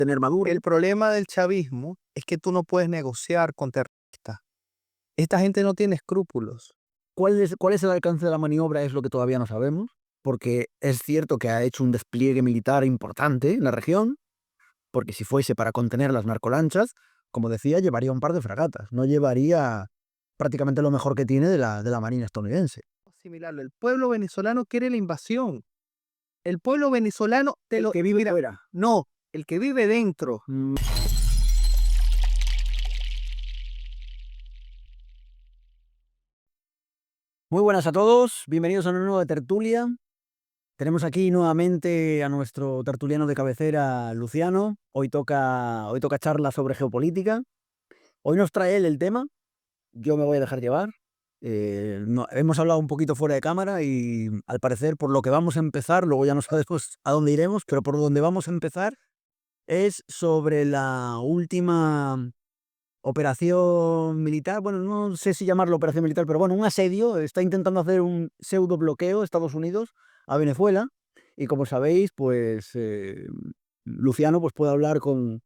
tener Maduro. El problema del chavismo es que tú no puedes negociar con terroristas. Esta gente no tiene escrúpulos. ¿Cuál es el alcance de la maniobra? Es lo que todavía no sabemos, porque es cierto que ha hecho un despliegue militar importante en la región, porque si fuese para contener las narcolanchas, como decía, llevaría un par de fragatas, no llevaría prácticamente lo mejor que tiene de la Marina estadounidense. Asimilarlo. El pueblo venezolano quiere la invasión. El pueblo venezolano El que vive fuera. No, el que vive dentro. Muy buenas a todos, bienvenidos a una nueva tertulia. Tenemos aquí nuevamente a nuestro tertuliano de cabecera, Luciano. Hoy toca charla sobre geopolítica. Hoy nos trae él el tema. Yo me voy a dejar llevar. Hemos hablado un poquito fuera de cámara y al parecer por lo que vamos a empezar, luego ya no sabemos a dónde iremos, pero por donde vamos a empezar es sobre la última operación militar. Bueno, no sé si llamarlo operación militar, pero bueno, un asedio. Está intentando hacer un pseudo bloqueo Estados Unidos a Venezuela y como sabéis, pues Luciano pues puede hablar con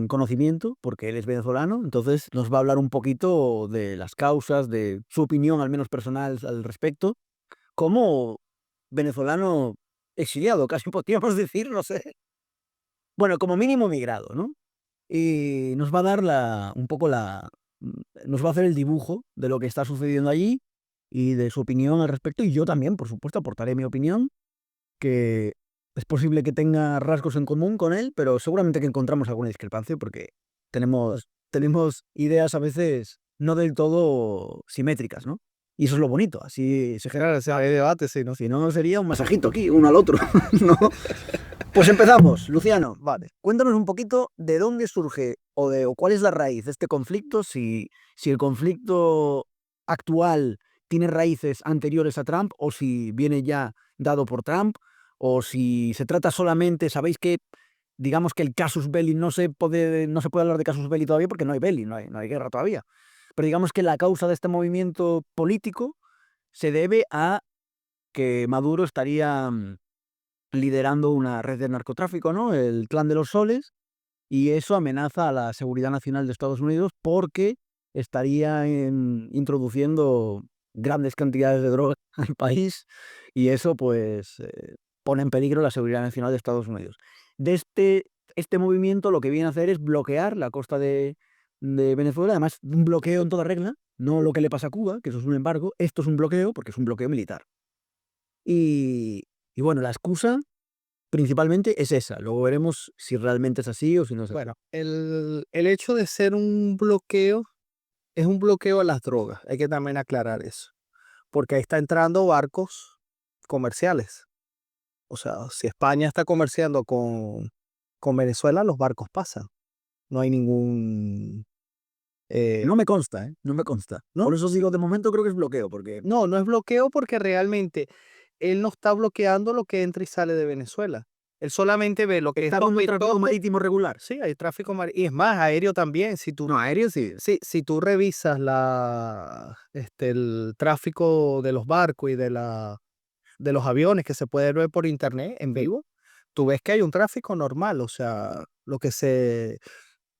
conocimiento, porque él es venezolano, entonces nos va a hablar un poquito de las causas, de su opinión, al menos personal, al respecto, como venezolano exiliado, casi podríamos decir, no sé. Bueno, como mínimo migrado, ¿no? Y nos va a dar nos va a hacer el dibujo de lo que está sucediendo allí y de su opinión al respecto, y yo también, por supuesto, aportaré mi opinión, que es posible que tenga rasgos en común con él, pero seguramente que encontramos alguna discrepancia porque tenemos ideas a veces no del todo simétricas, ¿no? Y eso es lo bonito, así se genera. Claro, o sea, hay debate, sí, ¿no? Si no, sería un masajito aquí, uno al otro, ¿no? Pues empezamos, Luciano. Vale. Cuéntanos un poquito de dónde surge o cuál es la raíz de este conflicto, si el conflicto actual tiene raíces anteriores a Trump o si viene ya dado por Trump, o si se trata solamente, sabéis que digamos que el casus belli no se puede hablar de casus belli todavía porque no hay belli, no hay guerra todavía. Pero digamos que la causa de este movimiento político se debe a que Maduro estaría liderando una red de narcotráfico, ¿no? El Clan de los Soles, y eso amenaza a la seguridad nacional de Estados Unidos porque estaría introduciendo grandes cantidades de droga al país y eso pues pone en peligro la seguridad nacional de Estados Unidos. De este movimiento lo que viene a hacer es bloquear la costa de Venezuela, además un bloqueo en toda regla, no lo que le pasa a Cuba, que eso es un embargo, esto es un bloqueo porque es un bloqueo militar. Y bueno, la excusa principalmente es esa. Luego veremos si realmente es así o si no es así. Bueno, el hecho de ser un bloqueo es un bloqueo a las drogas. Hay que también aclarar eso. Porque ahí está entrando barcos comerciales. O sea, si España está comerciando con Venezuela, los barcos pasan. No hay ningún... No me consta, ¿eh? No me consta. ¿no? Por eso digo, de momento creo que es bloqueo, porque No, no es bloqueo porque realmente él no está bloqueando lo que entra y sale de Venezuela. Él solamente ve lo que está es con un tráfico sospechoso. marítimo regular. Sí, hay tráfico marítimo. Y es más, aéreo también. No, aéreo sí. Sí, si tú revisas el tráfico de los barcos y de los aviones que se puede ver por internet en vivo, tú ves que hay un tráfico normal. O sea,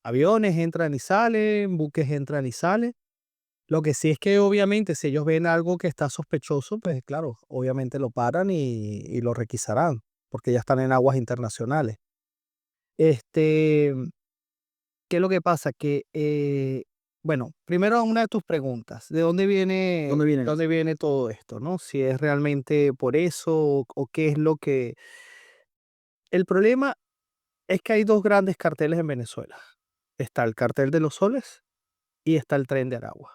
aviones entran y salen, buques entran y salen. Lo que sí es que obviamente si ellos ven algo que está sospechoso, pues claro, obviamente lo paran y lo requisarán, porque ya están en aguas internacionales. Este, ¿Qué es lo que pasa? Que, bueno, primero una de tus preguntas, ¿Dónde viene de eso? dónde viene todo esto, ¿no? Si es realmente por eso o qué es lo que... El problema es que hay dos grandes carteles en Venezuela. Está el cartel de los soles y está el tren de Aragua.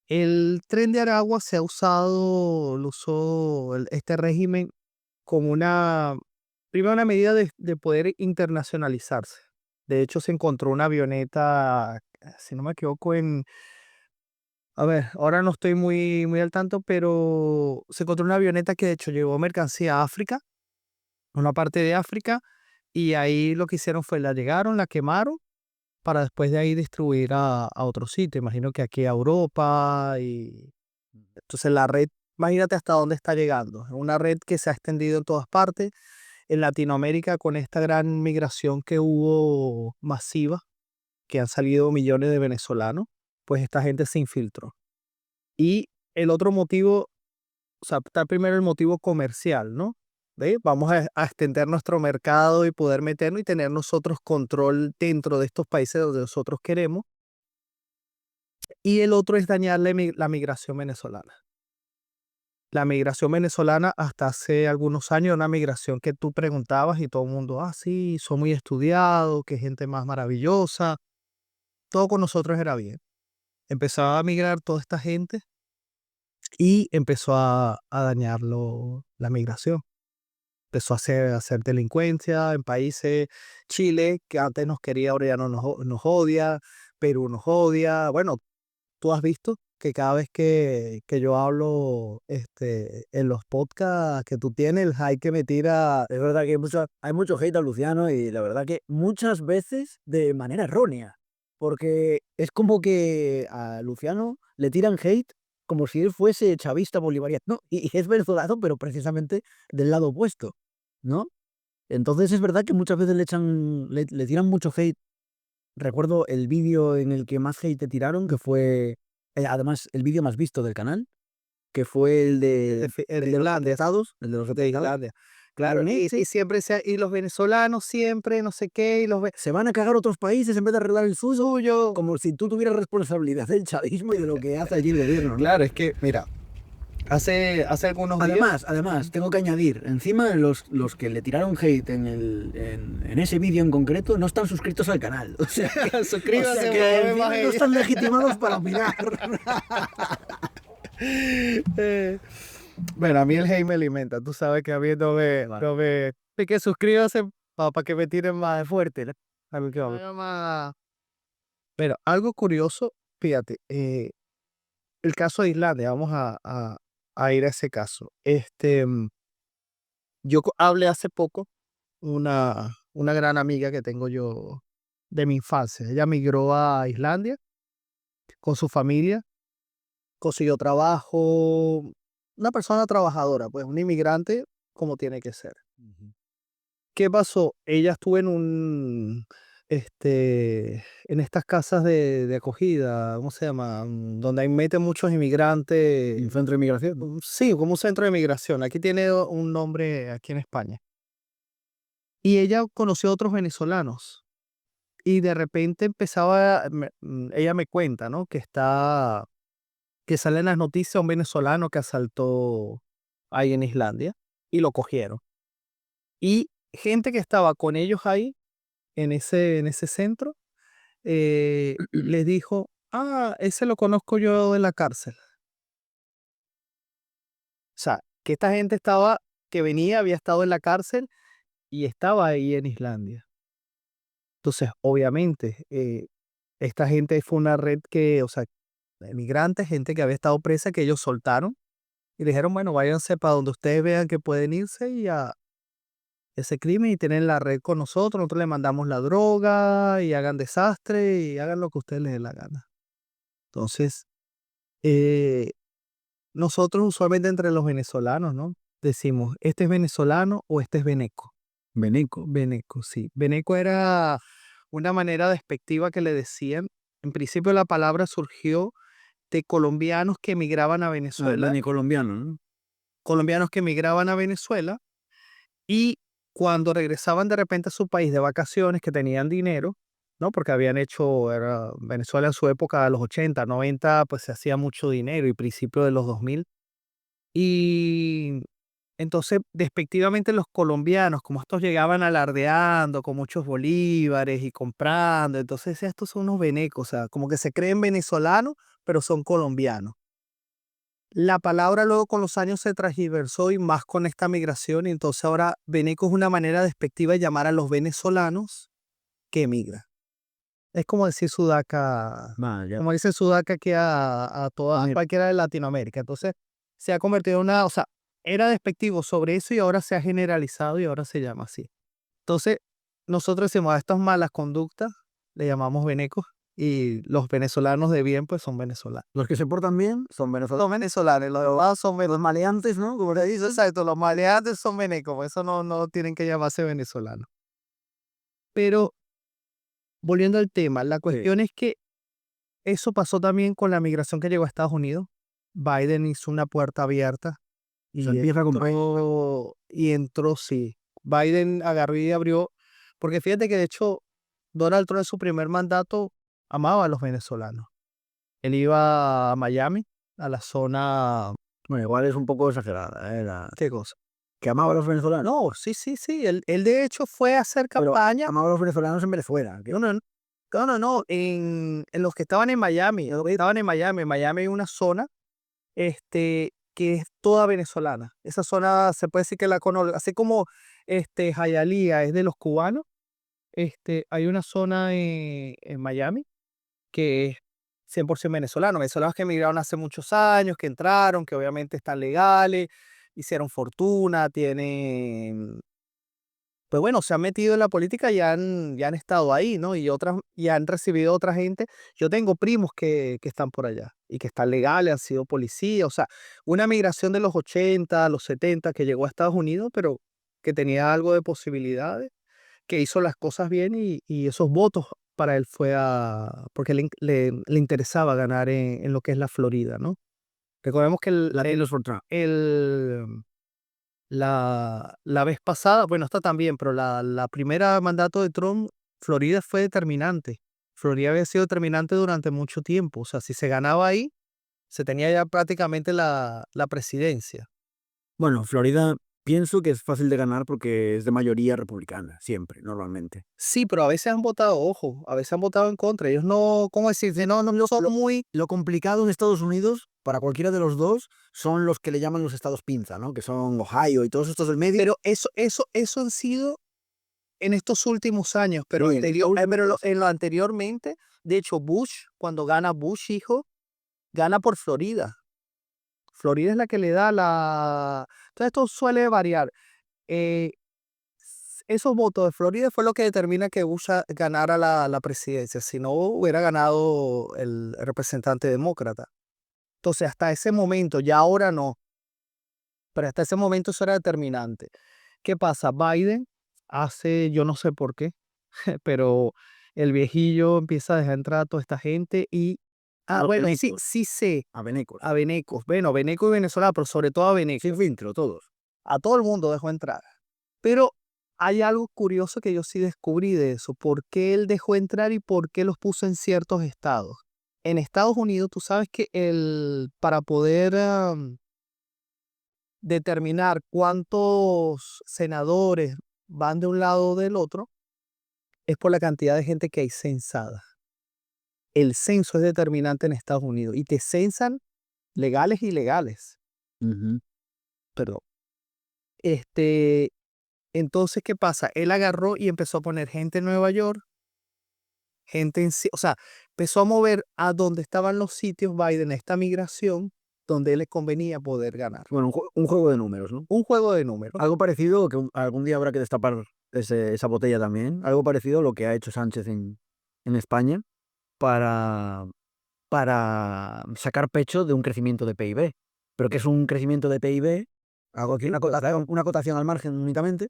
El tren de Aragua se ha usado, lo usó este régimen como primero una medida de poder internacionalizarse. De hecho, se encontró una avioneta, si no me equivoco, a ver, ahora no estoy muy al tanto, pero se encontró una avioneta que de hecho llevó mercancía a África, a una parte de África, y ahí lo que hicieron fue la llegaron, la quemaron, para después de ahí distribuir a otro sitio. Imagino que aquí a Europa y entonces la red, imagínate hasta dónde está llegando. Es una red que se ha extendido en todas partes en Latinoamérica con esta gran migración que hubo masiva, que han salido millones de venezolanos, pues esta gente se infiltró. Y el otro motivo, o sea, está primero el motivo comercial, ¿no? ¿Ve? Vamos a extender nuestro mercado y poder meternos y tener nosotros control dentro de estos países donde nosotros queremos. Y el otro es dañar la migración venezolana. La migración venezolana hasta hace algunos años era una migración que tú preguntabas y todo el mundo, sí, son muy estudiados, qué gente más maravillosa. Todo con nosotros era bien. Empezaba a migrar toda esta gente y empezó a dañarlo la migración. Empezó a hacer delincuencia en países, Chile, que antes nos quería, ahora ya no nos odia, Perú nos odia. Bueno, tú has visto que cada vez que yo hablo en los podcasts que tú tienes, el hype que me tira. Es verdad que hay mucho hate a Luciano y la verdad que muchas veces de manera errónea. Porque es como que a Luciano le tiran hate como si él fuese chavista bolivariano. No, y es venezolano, pero precisamente del lado opuesto, ¿no? Entonces es verdad que muchas veces le tiran mucho hate. Recuerdo el vídeo en el que más hate te tiraron, que fue además el vídeo más visto del canal, que fue El de el de los Islandia. atentados, el de los De atentados. Islandia. Claro, En y ese siempre y los venezolanos siempre, no sé qué, y se van a cagar otros países en vez de arreglar el suyo, como si tú tuvieras responsabilidad del chavismo y de lo que hace allí el gobierno, ¿no? Claro, es que, mira, hace algunos días. Además, tengo que añadir, encima los que le tiraron hate en ese vídeo en concreto no están suscritos al canal. O sea, Suscríbase, o sea por que favor, encima más no están legitimados para opinar. Bueno, a mí el hate me alimenta. Tú sabes que a mí así que suscríbase para que me tiren más fuerte, ¿no? Algo que vamos. Pero algo curioso, fíjate, el caso de Islandia, vamos a ir a ese caso. Yo hablé hace poco una gran amiga que tengo yo de mi infancia. Ella migró a Islandia con su familia, consiguió trabajo, una persona trabajadora, pues un inmigrante como tiene que ser. ¿Qué pasó? Ella estuvo en estas casas de acogida, ¿cómo se llama? Donde ahí meten muchos inmigrantes. ¿Un centro de inmigración? Sí, como un centro de migración. Aquí tiene un nombre aquí en España. Y ella conoció a otros venezolanos. Y de repente ella me cuenta, ¿no? Que sale en las noticias un venezolano que asaltó ahí en Islandia y lo cogieron. Y gente que estaba con ellos ahí, en ese centro, les dijo, ese lo conozco yo de la cárcel. O sea, que esta gente que venía, había estado en la cárcel y estaba ahí en Islandia. Entonces, obviamente, esta gente fue una red o sea, de migrantes, gente que había estado presa, que ellos soltaron y dijeron, bueno, váyanse para donde ustedes vean que pueden irse y a ese crimen y tienen la red con nosotros le mandamos la droga y hagan desastre y hagan lo que a ustedes les dé la gana. Entonces, eh, nosotros usualmente entre los venezolanos, ¿no? Decimos, ¿este es venezolano o este es veneco? Veneco. Veneco, sí. Veneco era una manera despectiva que le decían. En principio la palabra surgió de colombianos que emigraban a Venezuela. Ni colombiano, ¿no? Colombianos que emigraban a Venezuela y cuando regresaban de repente a su país de vacaciones, que tenían dinero, ¿no? Porque Venezuela en su época, de los 80, 90, pues se hacía mucho dinero y principio de los 2000. Y entonces, despectivamente los colombianos, como estos llegaban alardeando con muchos bolívares y comprando, entonces estos son unos venecos, o sea, como que se creen venezolanos, pero son colombianos. La palabra luego con los años se transgiversó y más con esta migración, y entonces ahora veneco es una manera despectiva de llamar a los venezolanos que emigran. Es como decir sudaca, Vaya. como dice sudaca aquí a cualquiera de Latinoamérica. Entonces se ha convertido en o sea, era despectivo sobre eso y ahora se ha generalizado y ahora se llama así. Entonces, nosotros decimos a estas malas conductas, le llamamos venecos, y los venezolanos de bien, pues son venezolanos. Los que se portan bien son venezolanos. Son venezolanos, los demás son Los maleantes, ¿no? Como le dices. exacto, los maleantes son venecos, eso no tienen que llamarse venezolanos. Pero volviendo al tema, la cuestión es que eso pasó también con la migración que llegó a Estados Unidos. Biden hizo una puerta abierta Se empieza con y entró, sí. Biden agarró y abrió, porque fíjate que de hecho Donald Trump en su primer mandato amaba a los venezolanos. Él iba a Miami, a la zona... Bueno, igual es un poco exagerada, ¿eh? ¿Qué cosa? Que amaba a los venezolanos. No, sí. Él de hecho fue a hacer Pero campaña. amaba a los venezolanos en Venezuela. No. En los que estaban en Miami. Los que estaban en Miami. En Miami hay una zona que es toda venezolana. Esa zona se puede decir que la conoce. Así como Hialeah es de los cubanos, hay una zona en Miami que es 100% venezolano. Venezolanos que emigraron hace muchos años, que entraron, que obviamente están legales, hicieron fortuna, tienen pues bueno, se han metido en la política y han estado ahí, ¿no? Y han recibido otra gente. Yo tengo primos que están por allá y que están legales, han sido policías, o sea, una migración de los 80, los 70 que llegó a Estados Unidos, pero que tenía algo de posibilidades, que hizo las cosas bien y esos votos para él porque le interesaba ganar en lo que es la Florida, ¿no? Recordemos que Latinos for Trump. la vez pasada, bueno, esta también, pero la primera mandato de Trump, Florida fue determinante. Florida había sido determinante durante mucho tiempo. O sea, si se ganaba ahí, se tenía ya prácticamente la presidencia. Bueno, Florida pienso que es fácil de ganar porque es de mayoría republicana, siempre, normalmente. Sí, pero a veces han votado, ojo, a veces han votado en contra. Ellos no, ¿cómo decirte? No son muy... Lo complicado en Estados Unidos, para cualquiera de los dos, son los que le llaman los estados pinza, ¿no? Que son Ohio y todos estos del medio. Pero eso han sido en estos últimos años, pero, Sí, en lo anteriormente, de hecho, Bush, cuando gana Bush, hijo, gana por Florida. Florida es la que le da la... Entonces esto suele variar. Eh, Esos votos de Florida fue lo que determina que Bush ganara la presidencia. Si no, hubiera ganado el representante demócrata. Entonces hasta ese momento, ya ahora no, pero hasta ese momento eso era determinante. ¿Qué pasa? Biden hace, yo no sé por qué, pero el viejillo empieza a dejar entrar a toda esta gente y... A los bueno, venecos. sí sé, A venecos. a venecos. Bueno, veneco y venezolano, pero sobre todo a venecos. Sin filtro, todos. A todo el mundo dejó entrar. Pero hay algo curioso que yo sí descubrí de eso. ¿Por qué él dejó entrar y por qué los puso en ciertos estados? En Estados Unidos, tú sabes que para poder determinar cuántos senadores van de un lado o del otro, es por la cantidad de gente que hay censada. El censo es determinante en Estados Unidos y te censan legales y ilegales. Perdón. Entonces, ¿qué pasa? Él agarró y empezó a poner gente en Nueva York, o sea, empezó a mover a donde estaban los sitios Biden, esta migración, donde él le convenía poder ganar. Bueno, un juego de números, ¿no? Un juego de números. Algo parecido, que algún día habrá que destapar esa botella también, algo parecido a lo que ha hecho Sánchez en España para, para sacar pecho de un crecimiento de PIB. Pero que es un crecimiento de PIB, hago aquí una acotación al margen únicamente,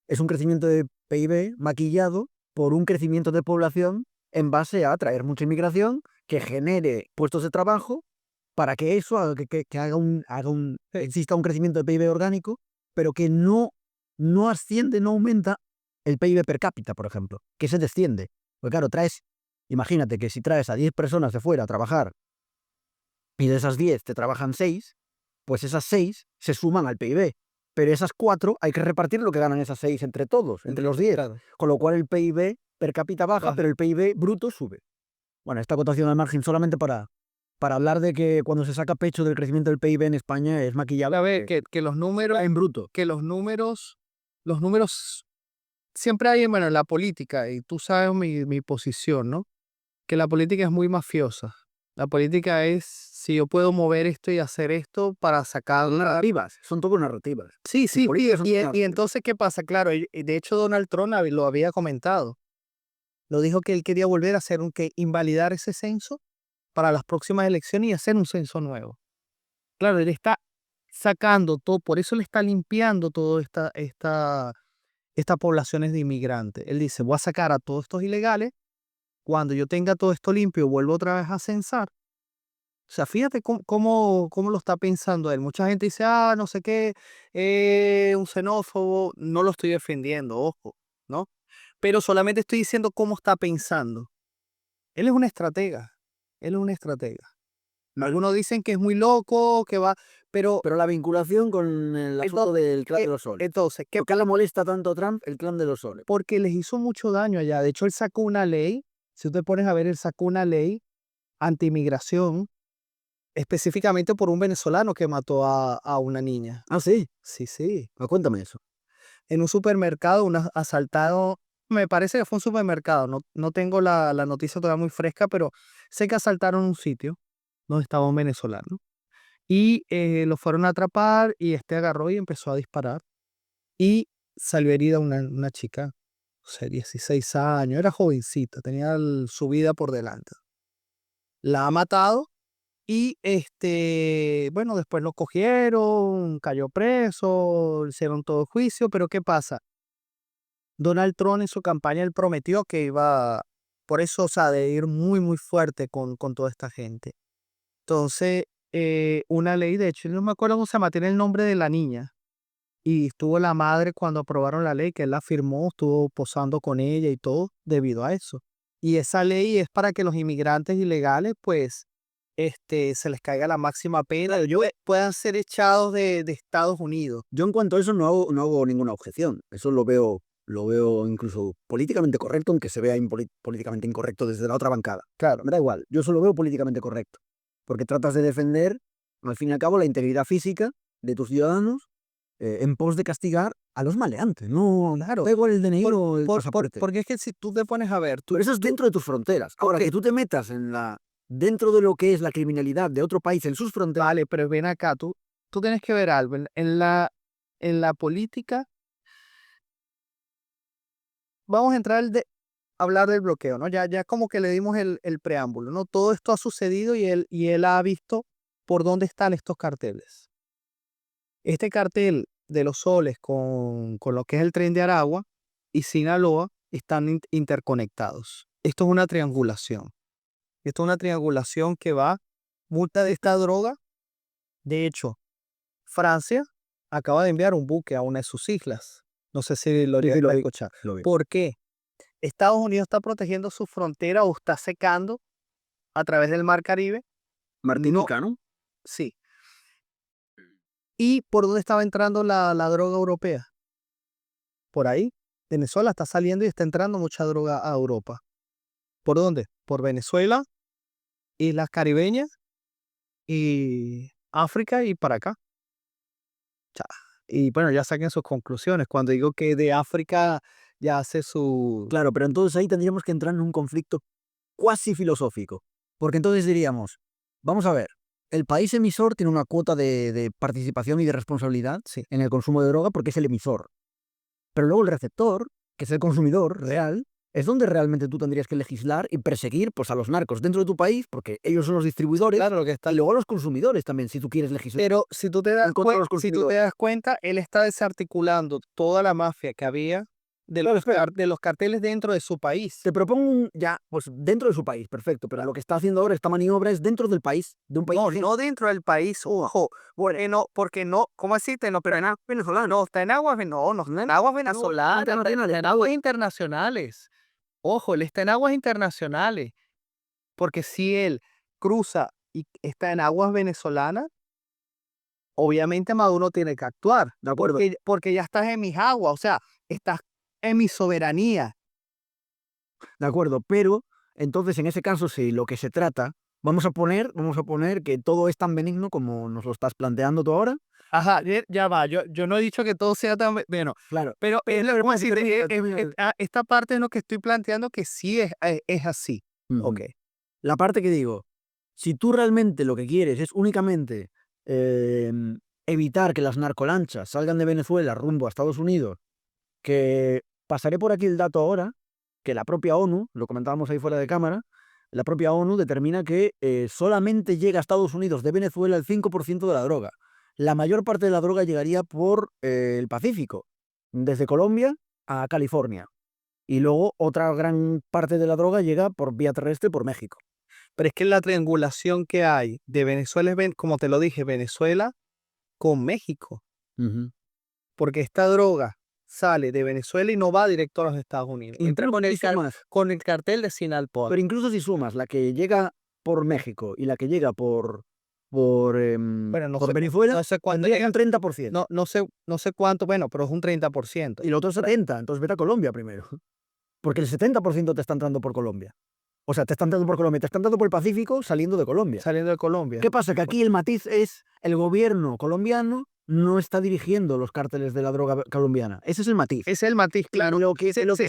es un crecimiento de PIB maquillado por un crecimiento de población en base a traer mucha inmigración que genere puestos de trabajo para que eso haga que exista un crecimiento de PIB orgánico, pero que no asciende, no aumenta el PIB per cápita, por ejemplo, que se desciende. Porque claro, imagínate que si traes a 10 personas de fuera a trabajar y de esas 10 te trabajan 6, pues esas 6 se suman al PIB. Pero esas 4 hay que repartir lo que ganan esas 6 entre todos, entre los 10. Claro. Con lo cual el PIB per cápita baja, pero el PIB bruto sube. Bueno, esta acotación al margen solamente para hablar de que cuando se saca pecho del crecimiento del PIB en España es maquillable. A ver, que los números, en bruto. que los números siempre hay, bueno, en la política, y tú sabes mi posición, ¿no? Que la política es muy mafiosa. La política es si yo puedo mover esto y hacer esto para sacar... Narrativas, son todo narrativas. Sí, políticas son y entonces, ¿qué pasa? Claro, de hecho Donald Trump lo había comentado. lo dijo que él quería volver a hacer que invalidar ese censo para las próximas elecciones y hacer un censo nuevo. Claro, él está sacando todo, por eso le está limpiando todas estas poblaciones de inmigrantes. Él dice, voy a sacar a todos estos ilegales, cuando yo tenga todo esto limpio, vuelvo otra vez a censar. O sea, fíjate cómo lo está pensando él. Mucha gente dice, no sé qué, un xenófobo. No lo estoy defendiendo, ojo, ¿no? Pero solamente estoy diciendo cómo está pensando. Él es un estratega. Él es un estratega. Algunos dicen que es muy loco, que va, pero Pero la vinculación con el asunto del clan de los soles. entonces, ¿Por qué le molesta tanto a Trump el clan de los soles? porque les hizo mucho daño allá. De hecho, él sacó una ley, si tú te pones a ver, él sacó una ley anti-inmigración, específicamente por un venezolano que mató a una niña. Ah, sí. Sí, sí. Cuéntame eso. En un supermercado, asaltado, me parece que fue un supermercado, no tengo la noticia todavía muy fresca, pero sé que asaltaron un sitio donde estaba un venezolano. Y lo fueron a atrapar y este agarró y empezó a disparar. Y salió herida una chica, o sea, 16 años, era jovencita, tenía su vida por delante. La ha matado y bueno, después lo cogieron, cayó preso, hicieron todo juicio, pero ¿qué pasa? Donald Trump en su campaña él prometió que iba, por eso, o sea, de ir muy, muy fuerte con toda esta gente. Entonces, una ley, de hecho, no me acuerdo cómo se llama, tiene el nombre de la niña. Y estuvo la madre cuando aprobaron la ley, que él la firmó, estuvo posando con ella y todo, debido a eso. Y esa ley es para que los inmigrantes ilegales, pues, se les caiga la máxima pena, puedan ser echados de Estados Unidos. Yo en cuanto a eso no hago ninguna objeción. Eso lo veo incluso políticamente correcto, aunque se vea políticamente incorrecto desde la otra bancada. Claro, me da igual. Yo eso lo veo políticamente correcto. Porque tratas de defender, al fin y al cabo, la integridad física de tus ciudadanos en pos de castigar a los maleantes. No, Claro. da igual el DNI o el pasaporte. Porque es que si tú te pones a ver, Pero eso es dentro de tus fronteras. Ahora, Ok. que tú te metas dentro de lo que es la criminalidad de otro país en sus fronteras. vale, pero ven acá, tú tienes que ver algo. En la política, vamos a entrar hablar del bloqueo, ¿no? Ya como que le dimos el preámbulo, ¿no? Todo esto ha sucedido y él ha visto por dónde están estos carteles. Este cartel de los soles con lo que es el Tren de Aragua y Sinaloa están interconectados. Esto es una triangulación. Esto es una triangulación que va, multa de esta droga. De hecho, Francia acaba de enviar un buque a una de sus islas. No sé si lo Sí, sí, lo llegaste a vi. escuchar. Lo vi. ¿Por qué? Estados Unidos está protegiendo su frontera o está secando a través del Mar Caribe. Martinica, ¿no? Sí. ¿Y por dónde estaba entrando la droga europea? Por ahí. Venezuela está saliendo y está entrando mucha droga a Europa. ¿Por dónde? Por Venezuela, Islas Caribeñas y África y para acá. Cha. Y bueno, ya saquen sus conclusiones. Cuando digo que de África ya hace su... Claro, pero entonces ahí tendríamos que entrar en un conflicto cuasi filosófico. Porque entonces diríamos, vamos a ver, el país emisor tiene una cuota de participación y de responsabilidad Sí. en el consumo de droga porque es el emisor. Pero luego el receptor, que es el consumidor real, es donde realmente tú tendrías que legislar y perseguir pues, a los narcos dentro de tu país, porque ellos son los distribuidores, Claro, lo que está... y luego a los consumidores también, si tú quieres legislar. Pero si tú te das, En contra de los si tú te das cuenta, él está desarticulando toda la mafia que había de los carteles dentro de su país. Te propongo ya, pues dentro de su país, perfecto, pero lo que está haciendo ahora esta maniobra es dentro del país, de un país. No dentro del país, ojo. Bueno, porque no, ¿cómo así? No, pero en aguas venezolanas. No, está en aguas, no está en aguas venezolanas, está en aguas internacionales. Ojo, él está en aguas internacionales. Porque si él cruza y está en aguas venezolanas, obviamente Maduro tiene que actuar. De acuerdo. Porque ya estás en mis aguas, o sea, estás en mi soberanía. De acuerdo, pero entonces en ese caso, si lo que se trata, vamos a poner que todo es tan benigno como nos lo estás planteando tú ahora. Ajá, ya va, yo no he dicho que todo sea tan bueno, Claro. pero esta parte es lo que estoy planteando que sí es así. Ok. La parte que digo, si tú realmente lo que quieres es únicamente evitar que las narcolanchas salgan de Venezuela rumbo a Estados Unidos, que pasaré por aquí el dato ahora, que la propia ONU, lo comentábamos ahí fuera de cámara, la propia ONU determina que solamente llega a Estados Unidos de Venezuela el 5% de la droga. La mayor parte de la droga llegaría por el Pacífico, desde Colombia a California. Y luego otra gran parte de la droga llega por vía terrestre por México. Pero es que la triangulación que hay de Venezuela es, como te lo dije, Venezuela con México. Porque esta droga sale de Venezuela y no va directo a los Estados Unidos. Entra con el cartel de Sinalpor. Pero incluso si sumas la que llega por México y la que llega por Venezuela, no sé cuánto llega al 30%. No sé cuánto, bueno, pero es un 30%. Y el otro 70%, entonces vete a Colombia primero. Porque el 70% te está entrando por Colombia. O sea, te está entrando por Colombia, te está entrando por el Pacífico saliendo de Colombia. Saliendo de Colombia. ¿Qué pasa? Que aquí el matiz es el gobierno colombiano no está dirigiendo los cárteles de la droga colombiana. Ese es el matiz. Es el matiz, claro. Lo que se usa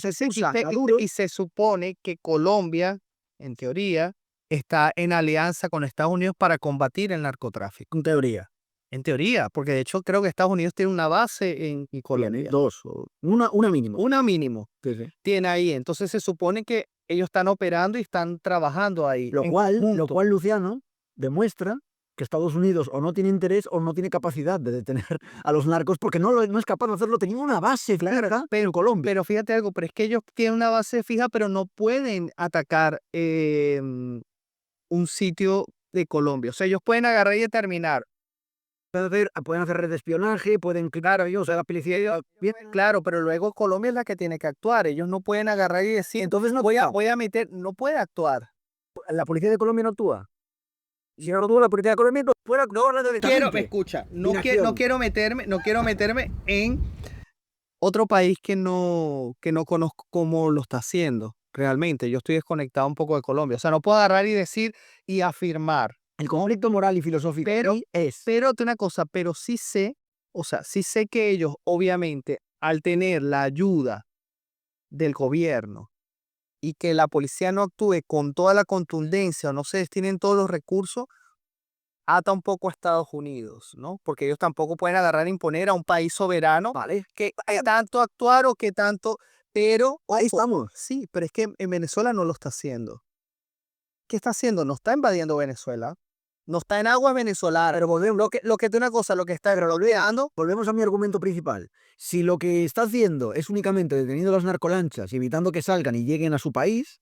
y se supone que Colombia, en teoría, está en alianza con Estados Unidos para combatir el narcotráfico. En teoría. En teoría, porque de hecho creo que Estados Unidos tiene una base en Colombia. Dos, una mínimo. Una mínimo. Sí. Tiene ahí. Entonces se supone que ellos están operando y están trabajando ahí. Lo cual, Luciano, demuestra que Estados Unidos o no tiene interés o no tiene capacidad de detener a los narcos porque no es capaz de hacerlo teniendo una base fija en Colombia. Pero fíjate algo, pero es que ellos tienen una base fija, pero no pueden atacar un sitio de Colombia. O sea, ellos pueden agarrar y determinar. Pueden hacer red de espionaje, pueden, claro, ellos, la policía, bien. Claro, pero luego Colombia es la que tiene que actuar. Ellos no pueden agarrar y decir, entonces no voy a meter, no puede actuar. La policía de Colombia no actúa. Si no actúa la policía de Colombia, no puede actuar. Escucha, no quiero meterme en otro país que no conozco cómo lo está haciendo realmente. Yo estoy desconectado un poco de Colombia. O sea, no puedo agarrar y decir y afirmar. El conflicto moral y filosófico pero una cosa, pero sí sé, o sea, sí sé que ellos, obviamente, al tener la ayuda del gobierno y que la policía no actúe con toda la contundencia o no se destinen todos los recursos, ata un poco a Estados Unidos, ¿no? Porque ellos tampoco pueden agarrar e imponer a un país soberano, ¿vale? Que tanto actuar o que tanto, pero ahí estamos. Sí, pero es que en Venezuela no lo está haciendo. ¿Qué está haciendo? No está invadiendo Venezuela. No está en aguas venezolanas. Pero volvemos, lo que está olvidando. Volvemos a mi argumento principal. Si lo que está haciendo es únicamente deteniendo las narcolanchas y evitando que salgan y lleguen a su país,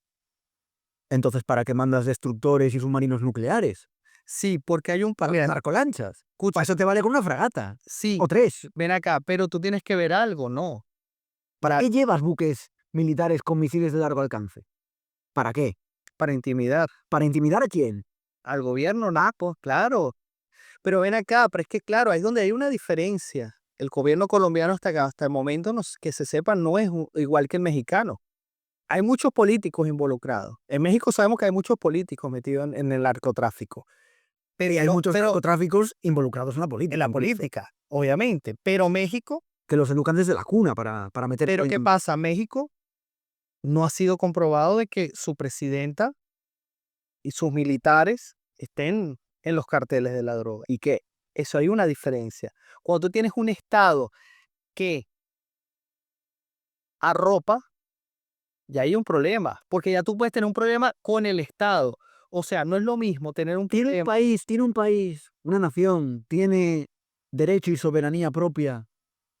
entonces ¿para qué mandas destructores y submarinos nucleares? Sí, porque hay un para las narcolanchas. Para eso te vale con una fragata. Sí. O 3. Ven acá, pero tú tienes que ver algo, ¿no? ¿Para qué llevas buques militares con misiles de largo alcance? ¿Para qué? Para intimidar. ¿Para intimidar a quién? Al gobierno napo, claro. Pero ven acá, pero es que claro, ahí es donde hay una diferencia. El gobierno colombiano hasta el momento, que se sepa, no es igual que el mexicano. Hay muchos políticos involucrados. En México sabemos que hay muchos políticos metidos en el narcotráfico. Pero, y hay muchos narcotráficos involucrados en la política. En la política, obviamente. Pero México... Que los educan desde la cuna para meter... Pero ¿qué pasa? México no ha sido comprobado de que su presidenta y sus militares estén en los carteles de la droga. Y que eso hay una diferencia. Cuando tú tienes un estado que arropa, ya hay un problema. Porque ya tú puedes tener un problema con el estado. O sea, no es lo mismo tener un problema. Tiene un país, una nación, tiene derecho y soberanía propia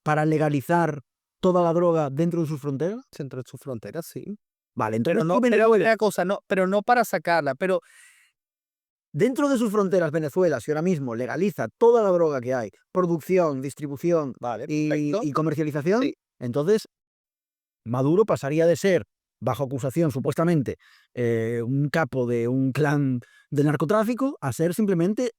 para legalizar toda la droga dentro de sus fronteras. Dentro de sus fronteras, sí. Vale, entonces pero no para sacarla, pero dentro de sus fronteras, Venezuela, si ahora mismo legaliza toda la droga que hay, producción, distribución y comercialización, sí. Entonces Maduro pasaría de ser, bajo acusación supuestamente, un capo de un clan de narcotráfico a ser simplemente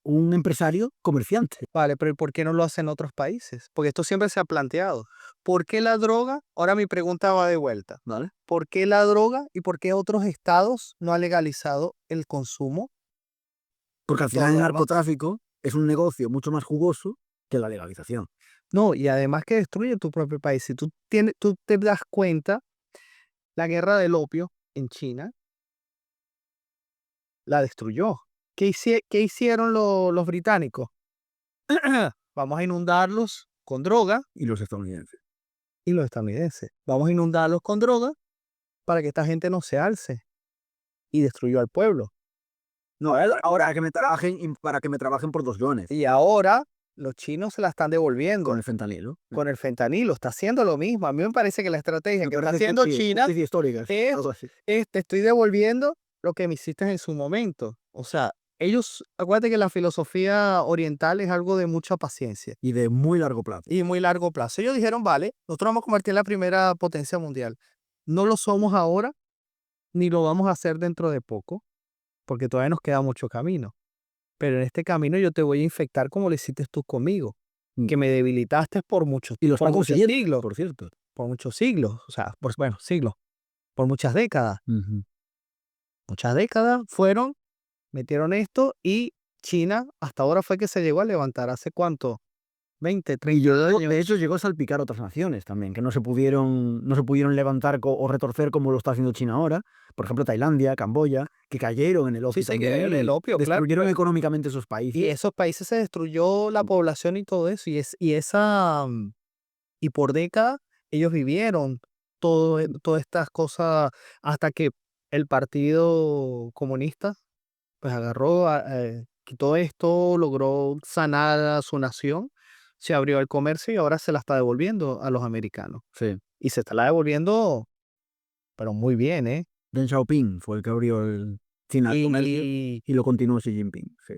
un empresario comerciante. Vale, pero ¿por qué no lo hacen otros países? Porque esto siempre se ha planteado. ¿Por qué la droga? Ahora mi pregunta va de vuelta. ¿Vale? ¿Por qué la droga y por qué otros estados no han legalizado el consumo? Porque al final el narcotráfico es un negocio mucho más jugoso que la legalización. No, y además que destruye tu propio país. Si tú te das cuenta, la guerra del opio en China la destruyó. ¿Qué hicieron los británicos? Vamos a inundarlos con droga. Y los estadounidenses. Vamos a inundarlos con droga para que esta gente no se alce, y destruyó al pueblo. No, ahora que me trabajen y para que me trabajen por 2 yuanes. Y ahora los chinos se la están devolviendo Con el fentanilo. con el fentanilo. Está haciendo lo mismo. A mí me parece que la estrategia Me que está parece haciendo sí, China justicia histórica, es, algo así. te estoy devolviendo lo que me hiciste en su momento. O sea, ellos, acuérdate que la filosofía oriental es algo de mucha paciencia Y de muy largo plazo. y muy largo plazo. Ellos dijeron, vale, nosotros vamos a convertir en la primera potencia mundial. No lo somos ahora, ni lo vamos a hacer dentro de poco, porque todavía nos queda mucho camino. Pero en este camino yo te voy a infectar como lo hiciste tú conmigo, que me debilitaste por muchos, Y lo por están muchos consiguiendo, siglos, por cierto. por muchos siglos, o sea, bueno, siglos, por muchas décadas. Ujú. Muchas décadas fueron, metieron esto y China hasta ahora fue que se llegó a levantar. ¿Hace cuánto? 20, Y 30 años. de hecho llegó a salpicar a otras naciones también, que no se pudieron levantar o retorcer como lo está haciendo China ahora. Por ejemplo, Tailandia, Camboya, que cayeron en el opio Sí, sí, también, el opio, claro. destruyeron económicamente esos Y países. esos países se destruyó la población y todo eso. Y esa, y por décadas ellos vivieron todas estas cosas hasta que el Partido Comunista pues agarró, quitó esto, logró sanar a su nación, se abrió el comercio y ahora se la está devolviendo a los americanos. Sí. Y se está la devolviendo, pero muy bien, ¿eh? Deng Xiaoping fue el que abrió el China al comercio Y, y lo continuó Xi Jinping. Sí.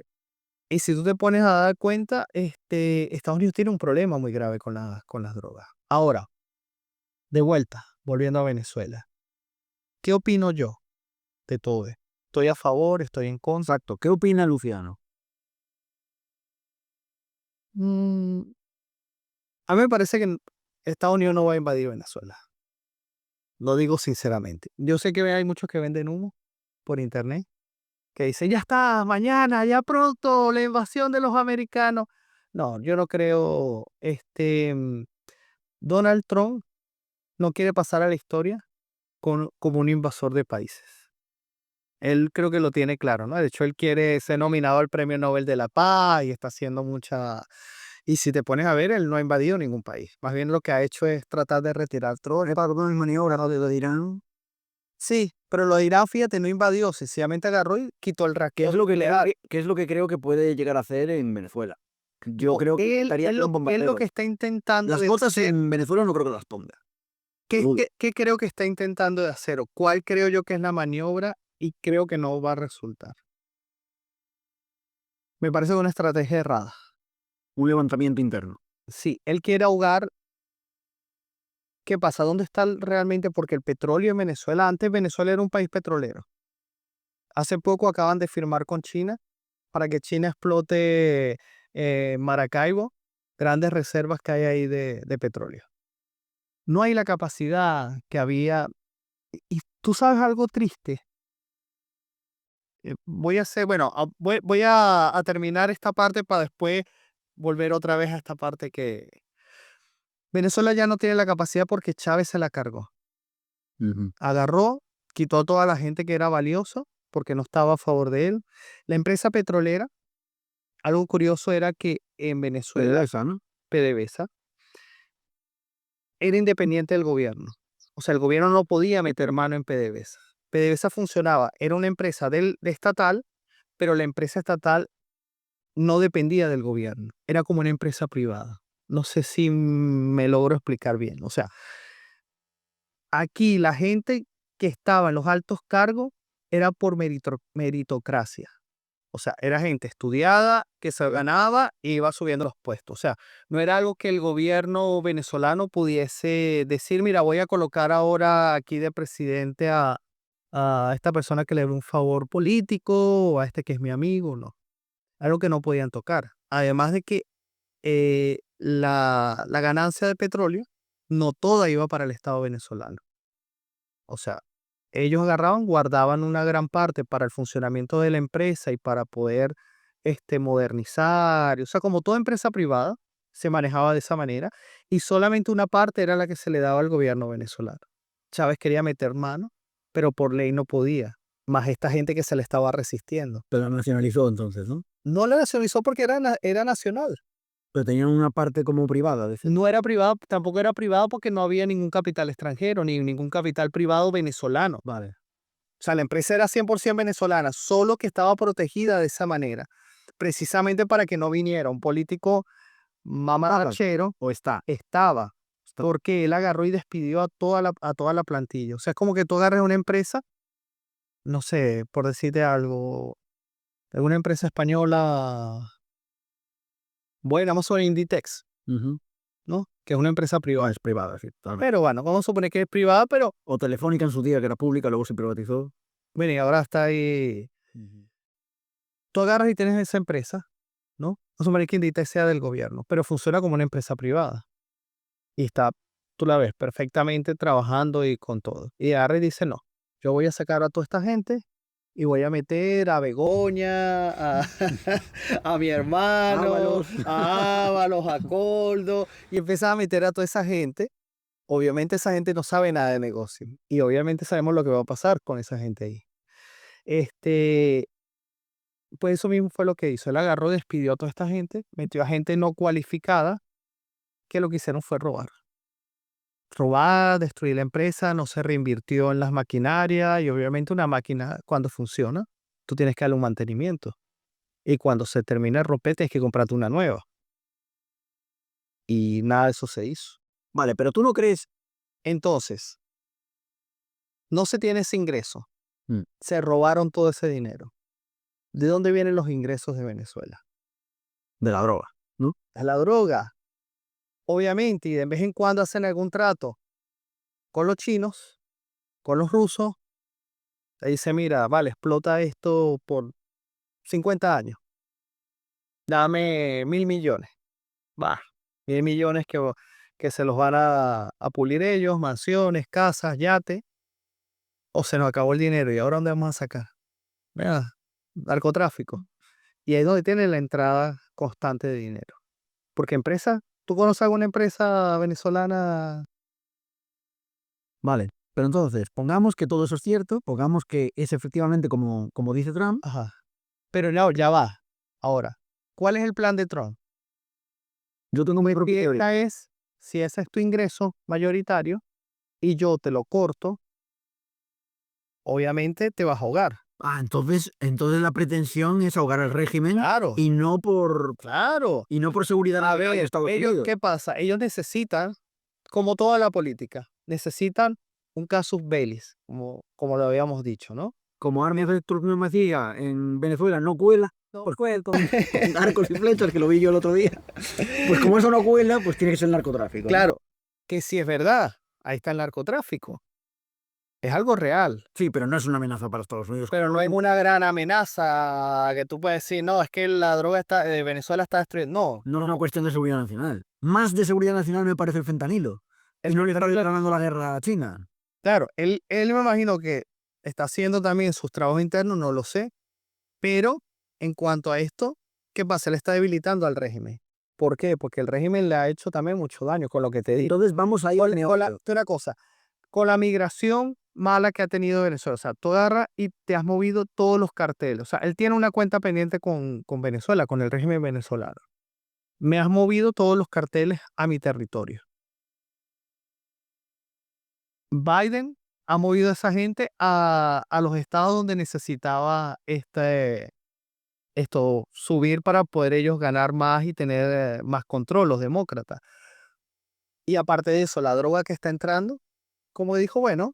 y si tú te pones a dar cuenta, Estados Unidos tiene un problema muy grave con las drogas. Ahora, de vuelta, volviendo a Venezuela. ¿Qué opino yo de todo esto? ¿Estoy a favor? ¿Estoy en contra? Exacto. ¿Qué opina Luciano? Mm, a mí me parece que Estados Unidos no va a invadir Venezuela. Lo digo sinceramente. Yo sé que hay muchos que venden humo por internet, que dicen, ya está, mañana, ya pronto, la invasión de los americanos. No, yo no creo, Donald Trump no quiere pasar a la historia como un invasor de países. Él creo que lo tiene claro, ¿no? De hecho, él quiere ser nominado al Premio Nobel de la Paz y está haciendo mucha... Y si te pones a ver, él no ha invadido ningún país. Más bien lo que ha hecho es tratar de retirar tropas. Para una maniobra de Irán. Sí, pero lo de Irán, fíjate, no invadió, sencillamente agarró y quitó el ¿Qué es raquete lo que nuclear. qué es lo que creo que puede llegar a hacer en Venezuela? Yo creo que estaría Él en un es lo bombardeo. que está intentando Las de botas hacer. en Venezuela no creo que las ponga. ¿Qué, Lo dudo. qué creo que está intentando de hacer? ¿O cuál creo yo que es la maniobra? Y creo que no va a resultar. Me parece una estrategia errada. Un levantamiento interno. Sí, él quiere ahogar. ¿Qué pasa? ¿Dónde está realmente? Porque el petróleo en Venezuela, antes Venezuela era un país petrolero. Hace poco acaban de firmar con China para que China explote Maracaibo, grandes reservas que hay ahí de petróleo. No hay la capacidad que había. Y tú sabes algo triste. Voy a hacer, bueno, voy a terminar esta parte para después volver otra vez a esta parte que Venezuela ya no tiene la capacidad porque Chávez se la cargó. Ujú. Agarró, quitó a toda la gente que era valioso porque no estaba a favor de él. La empresa petrolera, algo curioso era que en Venezuela, PDVSA, ¿no? PDVSA, era independiente del gobierno. O sea, el gobierno no podía meter mano en PDVSA. PDVSA funcionaba, era una empresa de estatal, pero la empresa estatal no dependía del gobierno, era como una empresa privada. No sé si me logro explicar bien. O sea, aquí la gente que estaba en los altos cargos era por meritocracia. O sea, era gente estudiada que se ganaba y iba subiendo los puestos. O sea, no era algo que el gobierno venezolano pudiese decir, mira, voy a colocar ahora aquí de presidente a esta persona que le dé un favor político o a este que es mi amigo, no. Algo que no podían tocar. Además de que la ganancia de petróleo no toda iba para el Estado venezolano. O sea, ellos agarraban, guardaban una gran parte para el funcionamiento de la empresa y para poder modernizar. O sea, como toda empresa privada, se manejaba de esa manera y solamente una parte era la que se le daba al gobierno venezolano. Chávez quería meter mano, pero por ley no podía, más esta gente que se le estaba resistiendo. Pero la nacionalizó entonces, ¿no? No la nacionalizó porque era nacional. Pero tenían una parte como privada. No era privado, tampoco era privado porque no había ningún capital extranjero, ni ningún capital privado venezolano. Vale. O sea, la empresa era 100% venezolana, solo que estaba protegida de esa manera, precisamente para que no viniera un político mamarrachero. O está. Estaba, porque él agarró y despidió a toda la plantilla. O sea, es como que tú agarres una empresa, no sé, por decirte algo, alguna empresa española, bueno, vamos a ver Inditex, Ujú. ¿no? Que es una empresa No, privada. es privada, sí. Totalmente. Pero bueno, vamos a suponer que es privada, pero O Telefónica en su día, que era pública, luego se privatizó. bueno, y ahora está ahí. Tú agarras y tienes esa empresa, ¿no? Vamos a suponer que Inditex sea del gobierno, pero funciona como una empresa privada. Y está, tú la ves perfectamente trabajando y con todo. Y agarra y dice, no, yo voy a sacar a toda esta gente y voy a meter a Begoña, a mi hermano, Ábalos. a Ábalos, a Coldo, y empieza a meter a toda esa gente. Obviamente esa gente no sabe nada de negocio y obviamente sabemos lo que va a pasar con esa gente ahí. Este, pues eso mismo fue lo que hizo. Él agarró, despidió a toda esta gente, metió a gente no cualificada, que lo que hicieron fue robar. Robar, destruir la empresa, no se reinvirtió en las maquinarias y obviamente una máquina cuando funciona, tú tienes que darle un mantenimiento. Y cuando se termina de romper, tienes que comprarte una nueva. Y nada de eso se hizo. Vale, pero tú no crees. Entonces, no se tiene ese ingreso. Mm. Se robaron todo ese dinero. ¿De dónde vienen los ingresos de Venezuela? De la droga, ¿no? Es la droga. Obviamente, y de vez en cuando hacen algún trato con los chinos, con los rusos. Te dice, mira, vale, explota esto por 50 años. Dame 1.000 millones. Va, 1.000 millones que se los van a pulir ellos, mansiones, casas, yates. O se nos acabó el dinero. ¿Y ahora dónde vamos a sacar? Mira, narcotráfico. Y ahí es donde tiene la entrada constante de dinero. Porque empresa, ¿tú conoces alguna empresa venezolana? Vale. Pero entonces, pongamos que todo eso es cierto, pongamos que es efectivamente como dice Trump. Ajá. Pero no, ya va. Ahora, ¿cuál es el plan de Trump? Yo tengo mi propia teoría. Esta es, si ese es tu ingreso mayoritario y yo te lo corto, obviamente te vas a ahogar. Ah, entonces la pretensión es ahogar al régimen Claro, y no por claro. seguridad A nacional de ver, Estados ellos, Unidos. ¿qué pasa? Ellos necesitan, como toda la política, necesitan un casus belli, como lo habíamos dicho, ¿no? Como armas de supremacía en Venezuela no cuela, No. pues cuela con arcos y flechas, que lo vi yo el otro día. Pues como eso no cuela, pues tiene que ser el narcotráfico, ¿no? Claro, que si es verdad, ahí está el narcotráfico. Es algo real. Sí, pero no es una amenaza para Estados Unidos. Pero no es una gran amenaza que tú puedes decir, no, es que la droga de Venezuela está destruyendo. No, No es una cuestión de seguridad nacional. Más de seguridad nacional me parece el fentanilo. El Y no le está fentanilo- ganando la guerra a China. claro, él me imagino que está haciendo también sus trabajos internos, no lo sé, pero en cuanto a esto, ¿qué pasa? Él está debilitando al régimen. ¿Por qué? Porque el régimen le ha hecho también mucho daño con lo que te digo. Entonces vamos a ir al negocio. Una cosa, con la migración mala que ha tenido Venezuela, o sea, tú agarras y te has movido todos los carteles. O sea, él tiene una cuenta pendiente con Venezuela, con el régimen venezolano. Me has movido todos los carteles a mi territorio. Biden ha movido a esa gente a los estados donde necesitaba esto subir para poder ellos ganar más y tener más control, los demócratas. Y aparte de eso, la droga que está entrando, como dijo, bueno,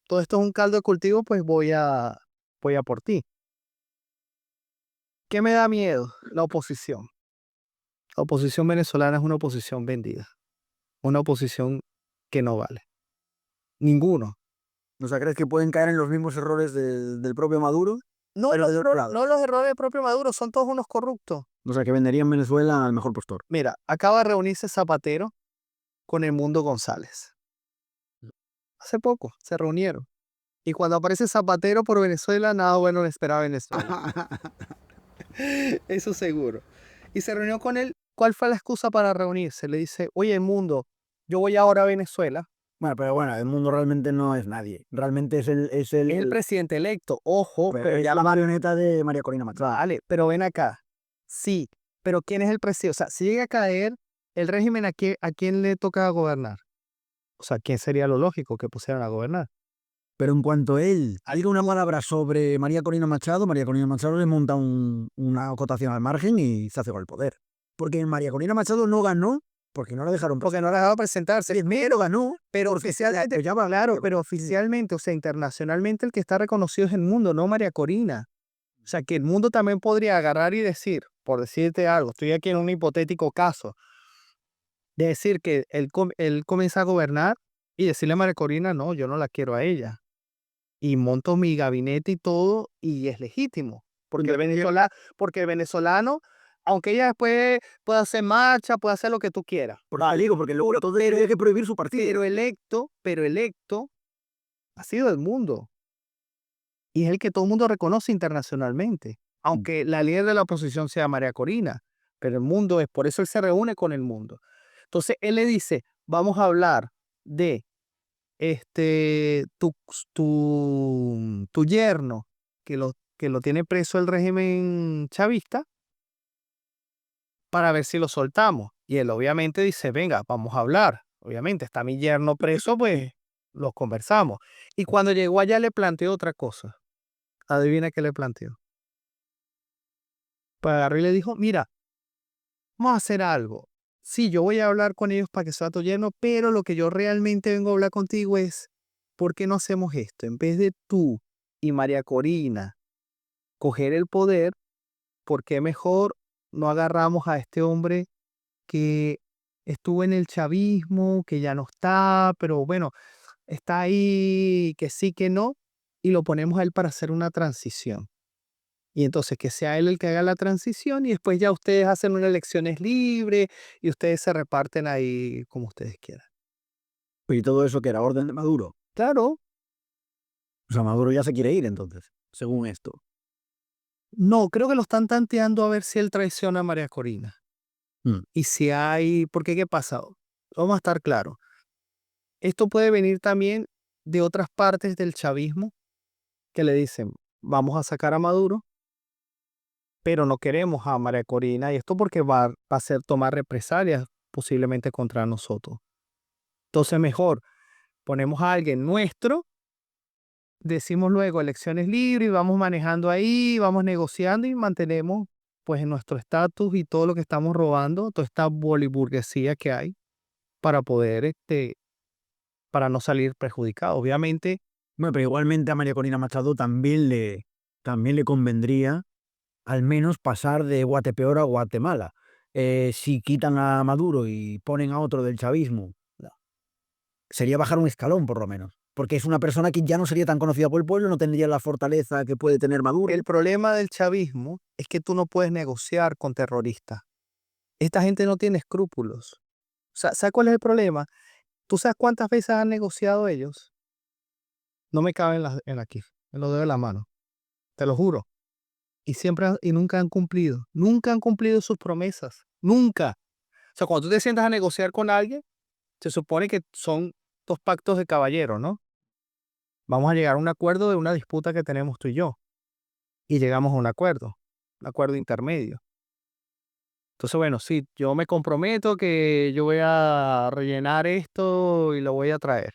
todo esto es un caldo de cultivo, pues voy a por ti. ¿Qué me da miedo? La oposición. La oposición venezolana es una oposición vendida, una oposición que no vale. Ninguno. O sea, ¿crees que pueden caer en los mismos errores del propio Maduro? No, Pero de otro lado. no los errores del propio Maduro, son todos unos corruptos. O sea, que venderían Venezuela al mejor postor. Mira, acaba de reunirse Zapatero con el Mundo González. Hace poco se reunieron. Y cuando aparece Zapatero por Venezuela, nada bueno le esperaba a Venezuela. Eso seguro. Y se reunió con él. ¿Cuál fue la excusa para reunirse? Le dice, oye, Mundo, yo voy ahora a Venezuela. Bueno, pero bueno, el mundo realmente no es nadie. Realmente es Es el presidente electo, ojo, pero ya la marioneta de María Corina Machado. vale, pero ven acá. Sí, pero ¿quién es el presidente? O sea, si llega a caer el régimen, ¿a quién le toca gobernar? O sea, ¿quién sería lo lógico que pusieran a gobernar? Pero en cuanto él diga una palabra sobre María Corina Machado le monta una acotación al margen y se hace con el poder. Porque María Corina Machado no ganó porque no la dejaron Porque no la dejaba presentarse. Primero ganó, Pero porque oficialmente, ya va, claro, pero oficialmente, o sea, internacionalmente el que está reconocido es el mundo, no María Corina. O sea, que el mundo también podría agarrar y decir, por decirte algo, estoy aquí en un hipotético caso, de decir que él comienza a gobernar y decirle a María Corina, no, yo no la quiero a ella. Y monto mi gabinete y todo, y es legítimo. Porque el venezolano, aunque ella después pueda hacer marcha, puede hacer lo que tú quieras. digo, porque luego todo hay que prohibir su partido. Pero electo ha sido del mundo. Y es el que todo el mundo reconoce internacionalmente. Aunque la líder de la oposición sea María Corina. Pero el mundo es, por eso él se reúne con el mundo. Entonces él le dice, vamos a hablar de tu yerno, que lo tiene preso el régimen chavista, para ver si lo soltamos. Y él obviamente dice, venga, vamos a hablar. Obviamente está mi yerno preso, pues los conversamos. Y cuando llegó allá le planteó otra cosa. Adivina qué le planteó. Pues agarró y le dijo, mira, vamos a hacer algo. Sí, yo voy a hablar con ellos para que sea tu yerno, pero lo que yo realmente vengo a hablar contigo es, ¿por qué no hacemos esto? En vez de tú y María Corina coger el poder, ¿por qué mejor no agarramos a este hombre que estuvo en el chavismo, que ya no está, pero bueno, está ahí, que sí, que no, y lo ponemos a él para hacer una transición? Y entonces que sea él el que haga la transición y después ya ustedes hacen unas elecciones libres y ustedes se reparten ahí como ustedes quieran. Y todo eso que era orden de Maduro. Claro, O sea, Maduro ya se quiere ir entonces, según esto. no, creo que lo están tanteando a ver si él traiciona a María Corina. Mm. Y si hay, porque ¿qué pasa? Vamos a estar claros. Esto puede venir también de otras partes del chavismo que le dicen, vamos a sacar a Maduro, pero no queremos a María Corina, y esto porque va a ser tomar represalias posiblemente contra nosotros. Entonces mejor ponemos a alguien nuestro, decimos luego elecciones libres y vamos manejando ahí, vamos negociando y mantenemos pues en nuestro estatus y todo lo que estamos robando, toda esta boliburguesía que hay para poder, para no salir perjudicado. Obviamente, Bueno, pero igualmente a María Corina Machado también le convendría al menos pasar de Guatepeor a Guatemala. Si quitan a Maduro y ponen a otro del chavismo, sería bajar un escalón por lo menos. Porque es una persona que ya no sería tan conocida por el pueblo, no tendría la fortaleza que puede tener Maduro. el problema del chavismo es que tú no puedes negociar con terroristas. Esta gente no tiene escrúpulos. O sea, ¿sabes cuál es el problema? ¿Tú sabes cuántas veces han negociado ellos? No me cabe aquí, en los dedos de la mano. Te lo juro. Y y nunca han cumplido. Nunca han cumplido sus promesas. Nunca. O sea, cuando tú te sientas a negociar con alguien, se supone que son dos pactos de caballero, ¿no? Vamos a llegar a un acuerdo de una disputa que tenemos tú y yo. Y llegamos a un acuerdo intermedio. Entonces, bueno, sí, yo me comprometo que yo voy a rellenar esto y lo voy a traer.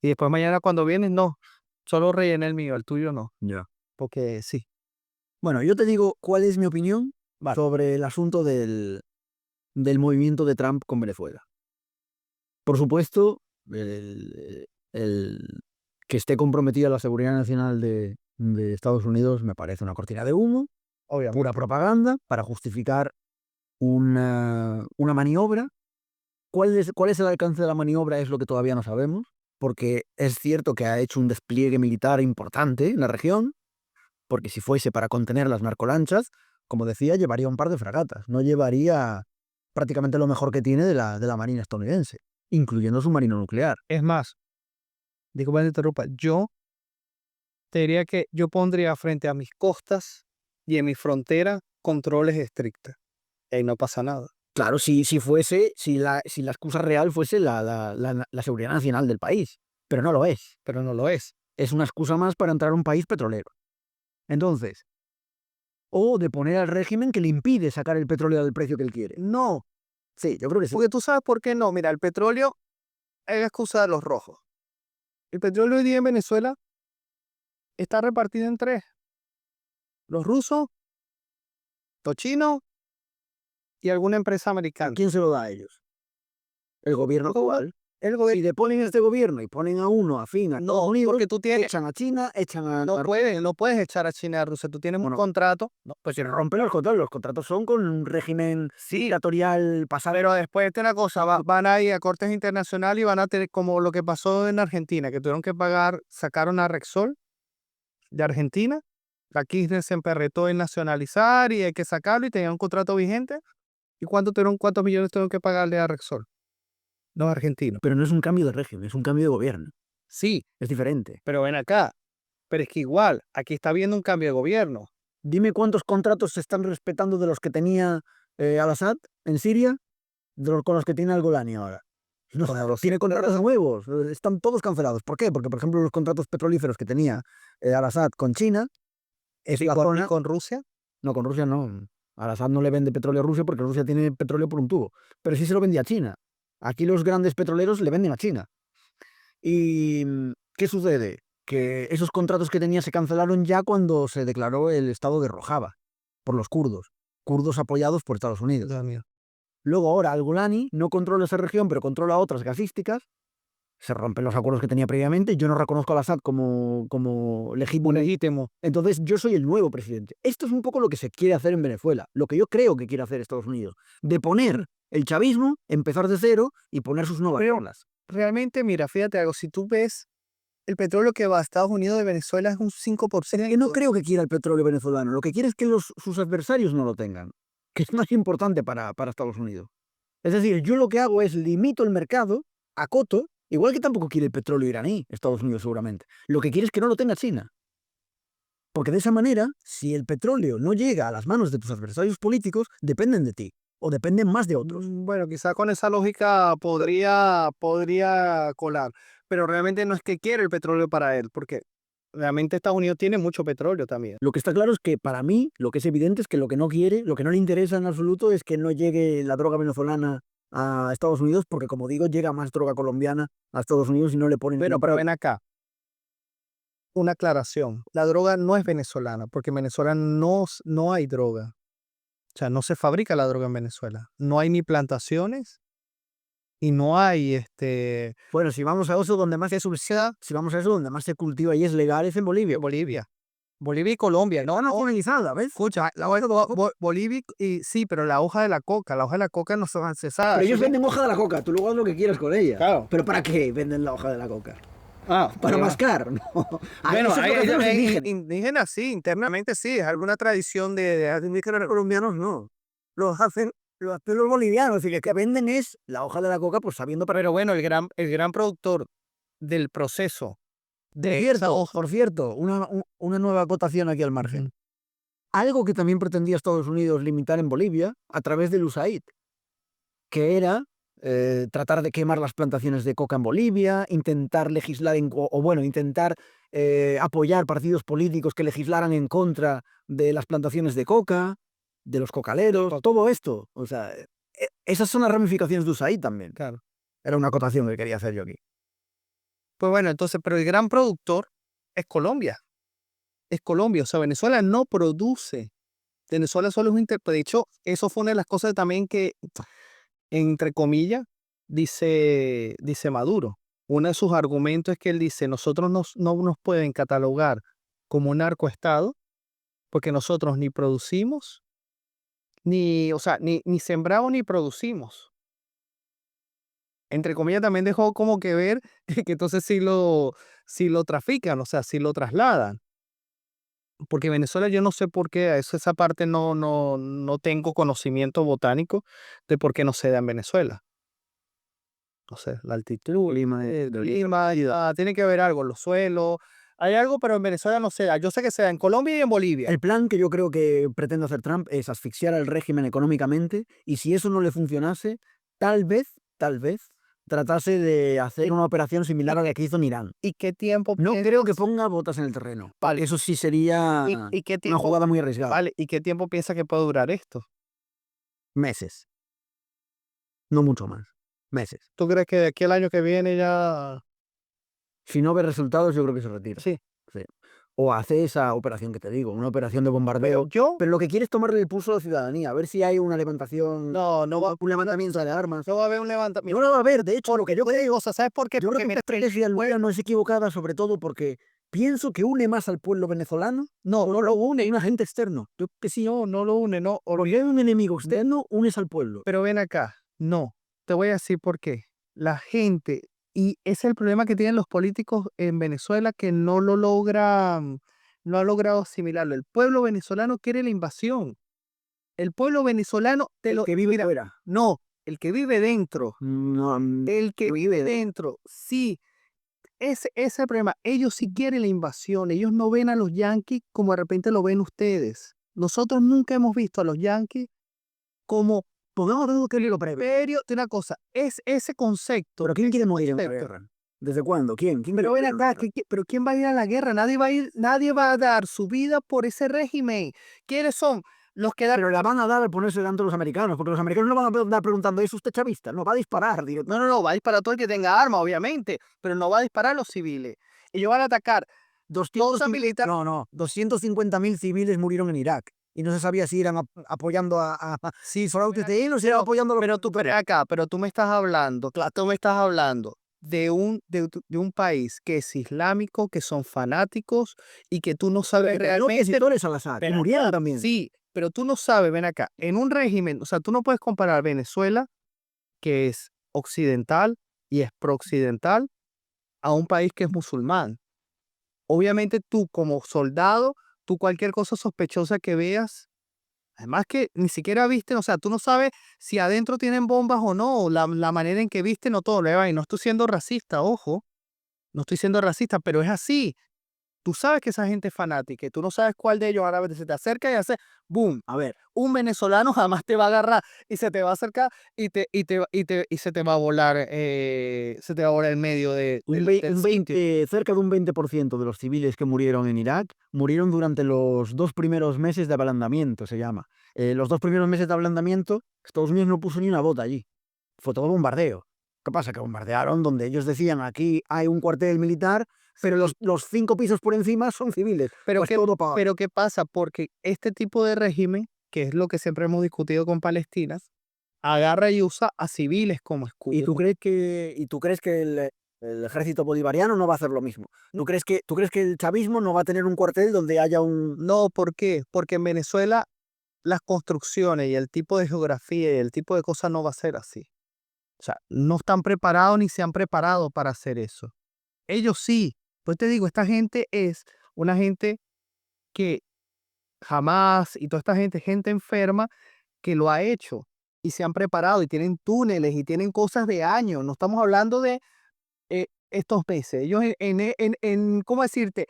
Y después mañana cuando vienes, no, solo rellené el mío, el tuyo no. Ya. Porque sí. Bueno, yo te digo cuál es mi opinión Vale. sobre el asunto del movimiento de Trump con Venezuela. Por supuesto, el que esté comprometida la seguridad nacional de Estados Unidos me parece una cortina de humo, Obviamente. pura propaganda para justificar una maniobra. ¿Cuál es el alcance de la maniobra? Es lo que todavía no sabemos, porque es cierto que ha hecho un despliegue militar importante en la región, porque si fuese para contener las narcolanchas, como decía, llevaría un par de fragatas, no llevaría prácticamente lo mejor que tiene de la Marina estadounidense, incluyendo su marino nuclear. Es más, disculpa que te interrumpa, yo te diría que yo pondría frente a mis costas y en mi frontera controles estrictos. Y ahí no pasa nada. Claro, si la excusa real fuese la seguridad nacional del país, pero no lo es. Pero no lo es. Es una excusa más para entrar a un país petrolero. Entonces, o de poner al régimen que le impide sacar el petróleo al precio que él quiere. No, Sí, yo creo que sí. porque tú sabes por qué no. Mira, el petróleo es la excusa de los rojos. El petróleo hoy día en Venezuela está repartido en tres: los rusos, los chinos y alguna empresa ¿A americana. quién se lo da a ellos? El gobierno actual. El Si gobierno deponen este gobierno y ponen a uno afín a Estados no, Unidos, porque tú tienes, echan a China, echan a... no puedes echar a China y a Rusia. Tú tienes un Bueno, contrato, no, pues se rompen los contratos son con un régimen dictatorial pasado. pero después de una cosa, van a ir a cortes internacionales y van a tener como lo que pasó en Argentina, que tuvieron que pagar, sacaron a Rexol de Argentina. La Kirchner se emperretó en nacionalizar y hay que sacarlo y tenían un contrato vigente. ¿Y cuántos millones tuvieron que pagarle a Rexol? Los argentinos. Pero no es un cambio de régimen, es un cambio de gobierno. Sí, Es diferente. pero ven acá. Pero es que igual, aquí está habiendo un cambio de gobierno. Dime cuántos contratos se están respetando de los que tenía Al-Assad en Siria, con los que tiene Al-Golani ahora. No, tiene contratos nuevos, están todos cancelados. ¿Por qué? Porque, por ejemplo, los contratos petrolíferos que tenía Al-Assad con China, es la ¿Y zona... con Rusia? No, con Rusia no. Al-Assad no le vende petróleo a Rusia porque Rusia tiene petróleo por un tubo. Pero sí se lo vendía a China. Aquí los grandes petroleros le venden a China. ¿Y qué sucede? Que esos contratos que tenía se cancelaron ya cuando se declaró el estado de Rojava por los kurdos apoyados por Estados Unidos. Dios mío. Luego ahora Al-Golani no controla esa región, pero controla otras gasísticas. Se rompen los acuerdos que tenía previamente. Yo no reconozco a Al-Assad como legítimo. Legítimo. Entonces yo soy el nuevo presidente. Esto es un poco lo que se quiere hacer en Venezuela, lo que yo creo que quiere hacer Estados Unidos, de poner el chavismo, empezar de cero y poner sus nuevas reglas. Realmente, mira, fíjate algo, si tú ves el petróleo que va a Estados Unidos de Venezuela es un 5%. Que no creo que quiera el petróleo venezolano, lo que quiere es que sus adversarios no lo tengan, que es más importante para Estados Unidos. Es decir, yo lo que hago es limito el mercado, acoto, igual que tampoco quiere el petróleo iraní, Estados Unidos seguramente. Lo que quiere es que no lo tenga China. Porque de esa manera, si el petróleo no llega a las manos de tus adversarios políticos, dependen de ti, o dependen más de otros. Bueno, quizá con esa lógica podría colar, pero realmente no es que quiere el petróleo para él, porque realmente Estados Unidos tiene mucho petróleo también. Lo que está claro es que para mí, lo que es evidente es que lo que no quiere, lo que no le interesa en absoluto es que no llegue la droga venezolana a Estados Unidos, porque como digo, llega más droga colombiana a Estados Unidos y no le ponen... Pero ven acá, una aclaración. La droga no es venezolana, porque en Venezuela no hay droga. O sea, no se fabrica la droga en Venezuela. No hay ni plantaciones y no hay Bueno, si vamos a eso donde más se subsidia, si vamos a eso donde más se cultiva y es legal es en Bolivia. Bolivia. Bolivia y Colombia. No nacionalizada, ¿ves? Escucha, Bolivia y sí, pero la hoja de la coca no se sabe. Pero ellos venden hoja de la coca, tú luego haz lo que quieras con ella. Claro. ¿Pero para qué venden la hoja de la coca? Ah, Para mascar, ¿no? bueno, Eso es lo que hacen los indígenas. indígenas sí, internamente sí, es alguna tradición Los indígenas colombianos no. Lo hacen los bolivianos y lo que venden es la hoja de la coca, pues sabiendo para... Pero bueno, el gran productor del proceso de esa Cierto, hoja. por cierto, una nueva acotación aquí al margen. Algo que también pretendía Estados Unidos limitar en Bolivia a través del USAID, que era tratar de quemar las plantaciones de coca en Bolivia, intentar legislar, intentar apoyar partidos políticos que legislaran en contra de las plantaciones de coca, de los cocaleros, todo esto. O sea, esas son las ramificaciones de USAID también. Claro. Era una acotación que quería hacer yo aquí. Pues bueno, entonces, pero el gran productor es Colombia. Es Colombia, o sea, Venezuela no produce. Venezuela solo es un de hecho, eso fue una de las cosas también que, entre comillas, dice Maduro. Uno de sus argumentos es que él dice, nosotros no nos pueden catalogar como un narcoestado porque nosotros ni producimos, ni sembramos ni producimos. Entre comillas también dejó como que ver que entonces sí lo trafican, o sea, sí lo trasladan. Porque Venezuela yo no sé por qué, esa parte no tengo conocimiento botánico de por qué no se da en Venezuela. No sé, la altitud, tiene que haber algo, los suelos, hay algo, pero en Venezuela no se da. Yo sé que se da en Colombia y en Bolivia. El plan que yo creo que pretende hacer Trump es asfixiar al régimen económicamente y si eso no le funcionase, tal vez tratase de hacer una operación similar a la que hizo en Irán. ¿Y qué tiempo No piensas? creo que ponga botas en el terreno. Vale. Eso sí sería ¿Y qué una tiempo? jugada muy arriesgada. Vale, ¿y qué tiempo piensa que puede durar esto? Meses. No mucho más. Meses. ¿Tú crees que de aquí al año que viene ya...? Si no ve resultados, yo creo que se retira. Sí. Sí. O hace esa operación que te digo, una operación de bombardeo. Yo Pero lo que quiere es tomarle el pulso a la ciudadanía, a ver si hay una levantación, no va un levantamiento de armas. a haber un levantamiento. No lo va a haber, de hecho, lo que yo creo. O sea, ¿sabes por qué? Yo creo que Porque mi estrategia no es equivocada, sobre todo porque pienso que une más al pueblo venezolano. No lo une un agente externo. Yo que sí, no lo une, no. porque hay un enemigo externo, unes al pueblo. Pero ven acá, no. Te voy a decir por qué. La gente, y ese es el problema que tienen los políticos en Venezuela, que no lo logran, no ha logrado asimilarlo. El pueblo venezolano quiere la invasión. El pueblo venezolano El que vive fuera. no, el que vive dentro. No, El que vive dentro, sí. Ese es el problema. Ellos sí quieren la invasión. Ellos no ven a los yanquis como de repente lo ven ustedes. Nosotros nunca hemos visto a los yanquis como, pongamos todo que lo prevé. pero de una cosa, es ese concepto. Pero ¿quién quiere morir en la concepto. guerra? ¿Desde cuándo? ¿Quién? Pero ven acá, pero ¿quién va a ir a la guerra? Nadie va a ir, nadie va a dar su vida por ese régimen. ¿Quiénes son? Los que dan. Pero la van a dar al ponerse delante de los americanos, porque los americanos no van a andar preguntando, ¿es usted chavista? No, va a disparar. No, va a disparar todo el que tenga arma, obviamente, pero no va a disparar a los civiles. Ellos van a atacar 200 militares. No, 250.000 civiles murieron en Irak. Y no se sabía si eran apoyando Sí, fraudes de ellos o si eran apoyando a los... pero tú me estás hablando, tú me estás hablando de un país que es islámico, que son fanáticos y que tú no sabes realmente. Salazar, y murieron también. Sí, pero tú no sabes, ven acá, en un régimen, o sea, tú no puedes comparar Venezuela, que es occidental y es prooccidental, a un país que es musulmán. Obviamente tú como soldado, tú cualquier cosa sospechosa que veas, además que ni siquiera visten, o sea, tú no sabes si adentro tienen bombas o no, la manera en que visten o todo, y no estoy siendo racista, ojo, no estoy siendo racista, pero es así. Tú sabes que esa gente es fanática y tú no sabes cuál de ellos ahora se te acerca y hace boom. A ver, Un venezolano jamás te va a agarrar y se te va a acercar y se te va a volar, se te va a volar en medio cerca de un 20% de los civiles que murieron en Irak murieron durante los 2 primeros meses de ablandamiento, se llama. Los 2 primeros meses de ablandamiento, Estados Unidos no puso ni una bota allí. Fue todo bombardeo. ¿Qué pasa? Que bombardearon donde ellos decían, aquí hay un cuartel militar, pero los 5 pisos por encima son civiles. Pero, Pues todo pagado. pero ¿qué pasa? Porque este tipo de régimen, que es lo que siempre hemos discutido con Palestina, agarra y usa a civiles como escudo. ¿Y tú crees que el ejército bolivariano no va a hacer lo mismo? ¿Tú crees que el chavismo no va a tener un cuartel donde haya un... No, ¿por qué? Porque en Venezuela las construcciones y el tipo de geografía y el tipo de cosas no va a ser así. O sea, no están preparados ni se han preparado para hacer eso. Ellos sí. Pues te digo, esta gente es una gente que jamás, y toda esta gente enferma, que lo ha hecho y se han preparado y tienen túneles y tienen cosas de años. No estamos hablando de estos meses. Ellos ¿cómo decirte?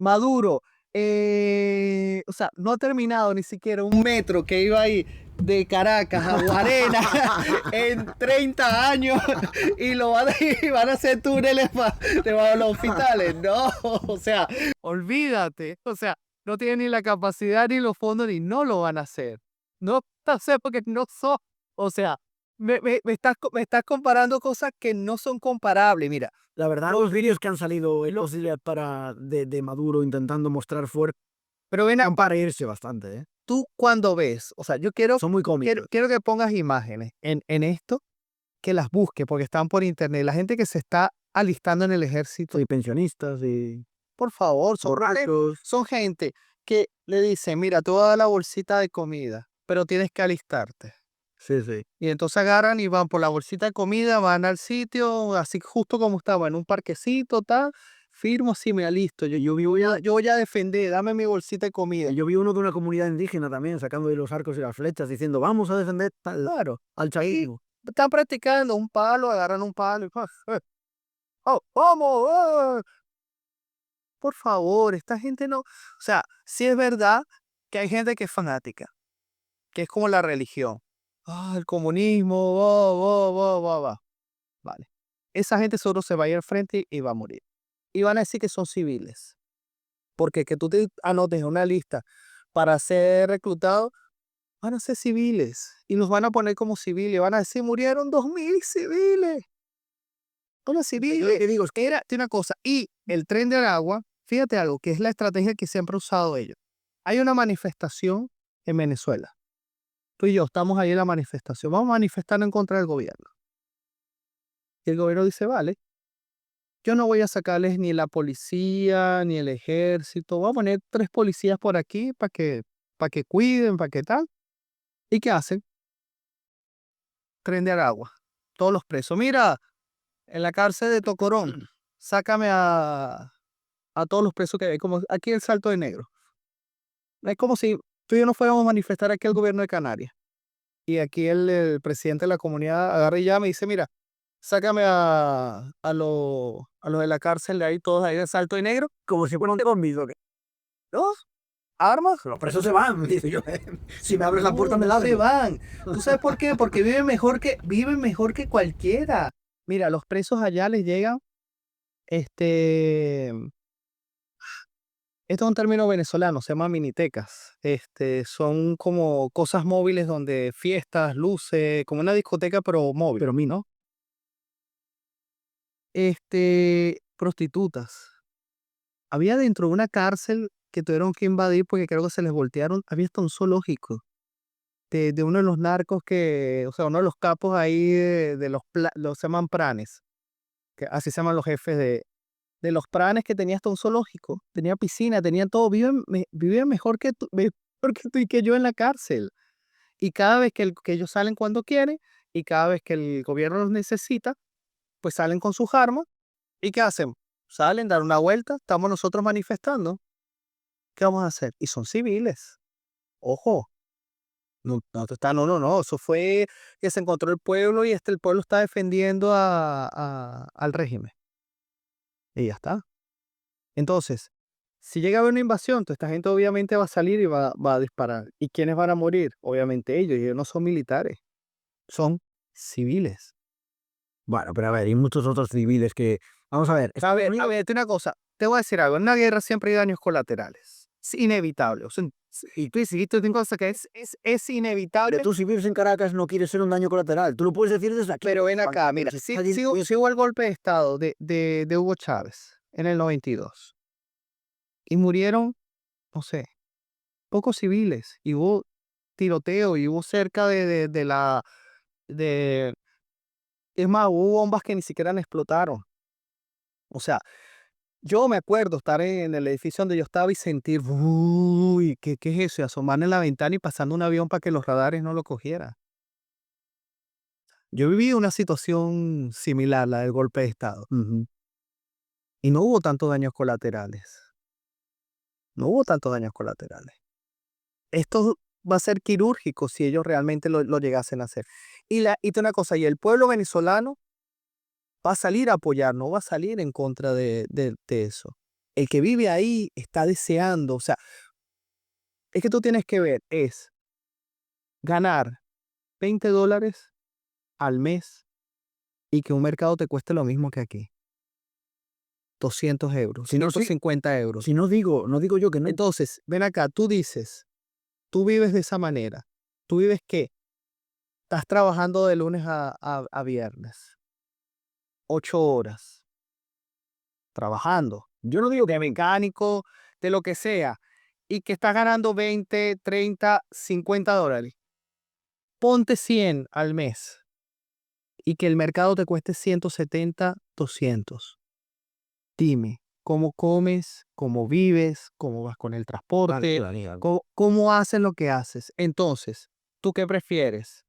Maduro, o sea, no ha terminado ni siquiera un metro que iba ahí de Caracas a Guarena en 30 años y van a hacer túneles para los hospitales. No, o sea, olvídate. O sea, no tienen ni la capacidad ni los fondos ni no lo van a hacer. No sé porque no son. O sea, me estás comparando cosas que no son comparables. Mira, La verdad, los vídeos que han salido en los días de Maduro intentando mostrar fuerza pero ven han para irse bastante, ¿eh? tú cuando ves, o sea, yo Son muy cómicos. quiero que pongas imágenes en esto, que las busques porque están por internet. La gente que se está alistando en el ejército, Soy pensionistas y por favor, borrachos. son gente que le dicen, mira, te voy a dar la bolsita de comida, pero tienes que alistarte. Sí, sí. Y entonces agarran y van por la bolsita de comida, van al sitio, así justo como estaba, en un parquecito, tal, firmo así, me alisto. Yo voy a defender, dame mi bolsita de comida. Yo vi uno de una comunidad indígena también, sacando de los arcos y las flechas, diciendo, vamos a defender Claro. al chavismo. Están practicando un palo, agarran un palo y ¡oh, vamos! Por favor, esta gente no. O sea, sí es verdad que hay gente que es fanática, que es como la religión. El comunismo, va. Vale. Esa gente solo se va a ir al frente y va a morir. Y van a decir que son civiles. Porque que tú te anotes en una lista para ser reclutado, van a ser civiles. Y los van a poner como civiles. Van a decir, murieron 2000 civiles. Unos Yo lo civiles. que digo es que Tiene una cosa. Y el tren de Aragua, fíjate algo, que es la estrategia que siempre han usado ellos. Hay una manifestación en Venezuela. Tú y yo estamos ahí en la manifestación. Vamos a manifestar en contra del gobierno. Y el gobierno dice, vale, yo no voy a sacarles ni la policía, ni el ejército. Voy a poner 3 policías por aquí para que cuiden, para que tal. ¿Y qué hacen? Tren de Aragua. Todos los presos. Mira, en la cárcel de Tocorón, sácame a todos los presos que hay. Como aquí el Salto de Negro. Es como si tú y yo nos fuéramos a manifestar aquí al gobierno de Canarias. Y aquí el presidente de la comunidad agarra y llama y dice, mira, sácame a los de la cárcel de ahí, todos ahí de Salto de Negro. como si fuera un conmigo, que ¿No? Armas. los presos se van. Dice yo, si me abres la puerta me No se largo. van. ¿Tú sabes por qué? Porque viven mejor que cualquiera. Mira, los presos allá les llegan, esto es un término venezolano, se llama minitecas. Son como cosas móviles donde fiestas, luces, como una discoteca pero móvil. Pero a mí ¿No? Prostitutas. Había dentro de una cárcel que tuvieron que invadir porque creo que se les voltearon. Había hasta un zoológico de uno de los narcos o sea, uno de los capos ahí de los se llaman pranes, que así se llaman los jefes de los pranes, que tenía hasta un zoológico, tenía piscina, tenía todo. Viven mejor que mejor que tú y que yo en la cárcel. Y cada vez que ellos salen cuando quieren y cada vez que el gobierno los necesita, pues salen con sus armas. ¿Y qué hacen? Salen, dan una vuelta, estamos nosotros manifestando. ¿Qué vamos a hacer? Y son civiles. Ojo, no. Eso fue que se encontró el pueblo y el pueblo está defendiendo al régimen. Y ya está. Entonces, si llega a haber una invasión, toda esta gente obviamente va a salir y va a disparar. ¿Y quiénes van a morir? Obviamente ellos. Y ellos no son militares, son civiles. Bueno, pero a ver, hay muchos otros civiles que. Vamos a ver. A ver, una cosa, te voy a decir algo. En una guerra siempre hay daños colaterales. Es inevitable. O sea, y tú dijiste una cosa que es inevitable. Pero tú, si vives en Caracas, no quieres ser un daño colateral. Tú lo puedes decir desde aquí. Pero ven acá, mira, Pero si está allí- hubo el golpe de Estado de Hugo Chávez en el 92 y murieron, no sé, pocos civiles, y hubo tiroteo, y hubo cerca de, es más, hubo bombas que ni siquiera explotaron. O sea, yo me acuerdo estar en el edificio donde yo estaba y sentir, uy, ¿qué es eso? Y asomar en la ventana y pasando un avión para que los radares no lo cogieran. Yo viví una situación similar, la del golpe de Estado, Ujú. y no hubo tantos daños colaterales. No hubo tantos daños colaterales. Esto va a ser quirúrgico si ellos realmente lo llegasen a hacer. Y te una cosa, y el pueblo venezolano va a salir a apoyar, no va a salir en contra de eso. El que vive ahí está deseando, o sea, es que tú tienes que ver, es ganar $20 al mes y que un mercado te cueste lo mismo que aquí. 200 euros, Si no, sí, 150 euros. si no digo yo que no. Entonces, ven acá, tú dices, tú vives de esa manera. ¿Tú vives qué? Estás trabajando de lunes a viernes, 8 horas, trabajando, Yo no digo que de mecánico, de lo que sea, y que estás ganando 20, 30, $50. Ponte 100 al mes y que el mercado te cueste 170, 200. Dime, ¿cómo comes? ¿Cómo vives? ¿Cómo vas con el transporte? ¿Cómo haces lo que haces? Entonces, ¿tú qué prefieres?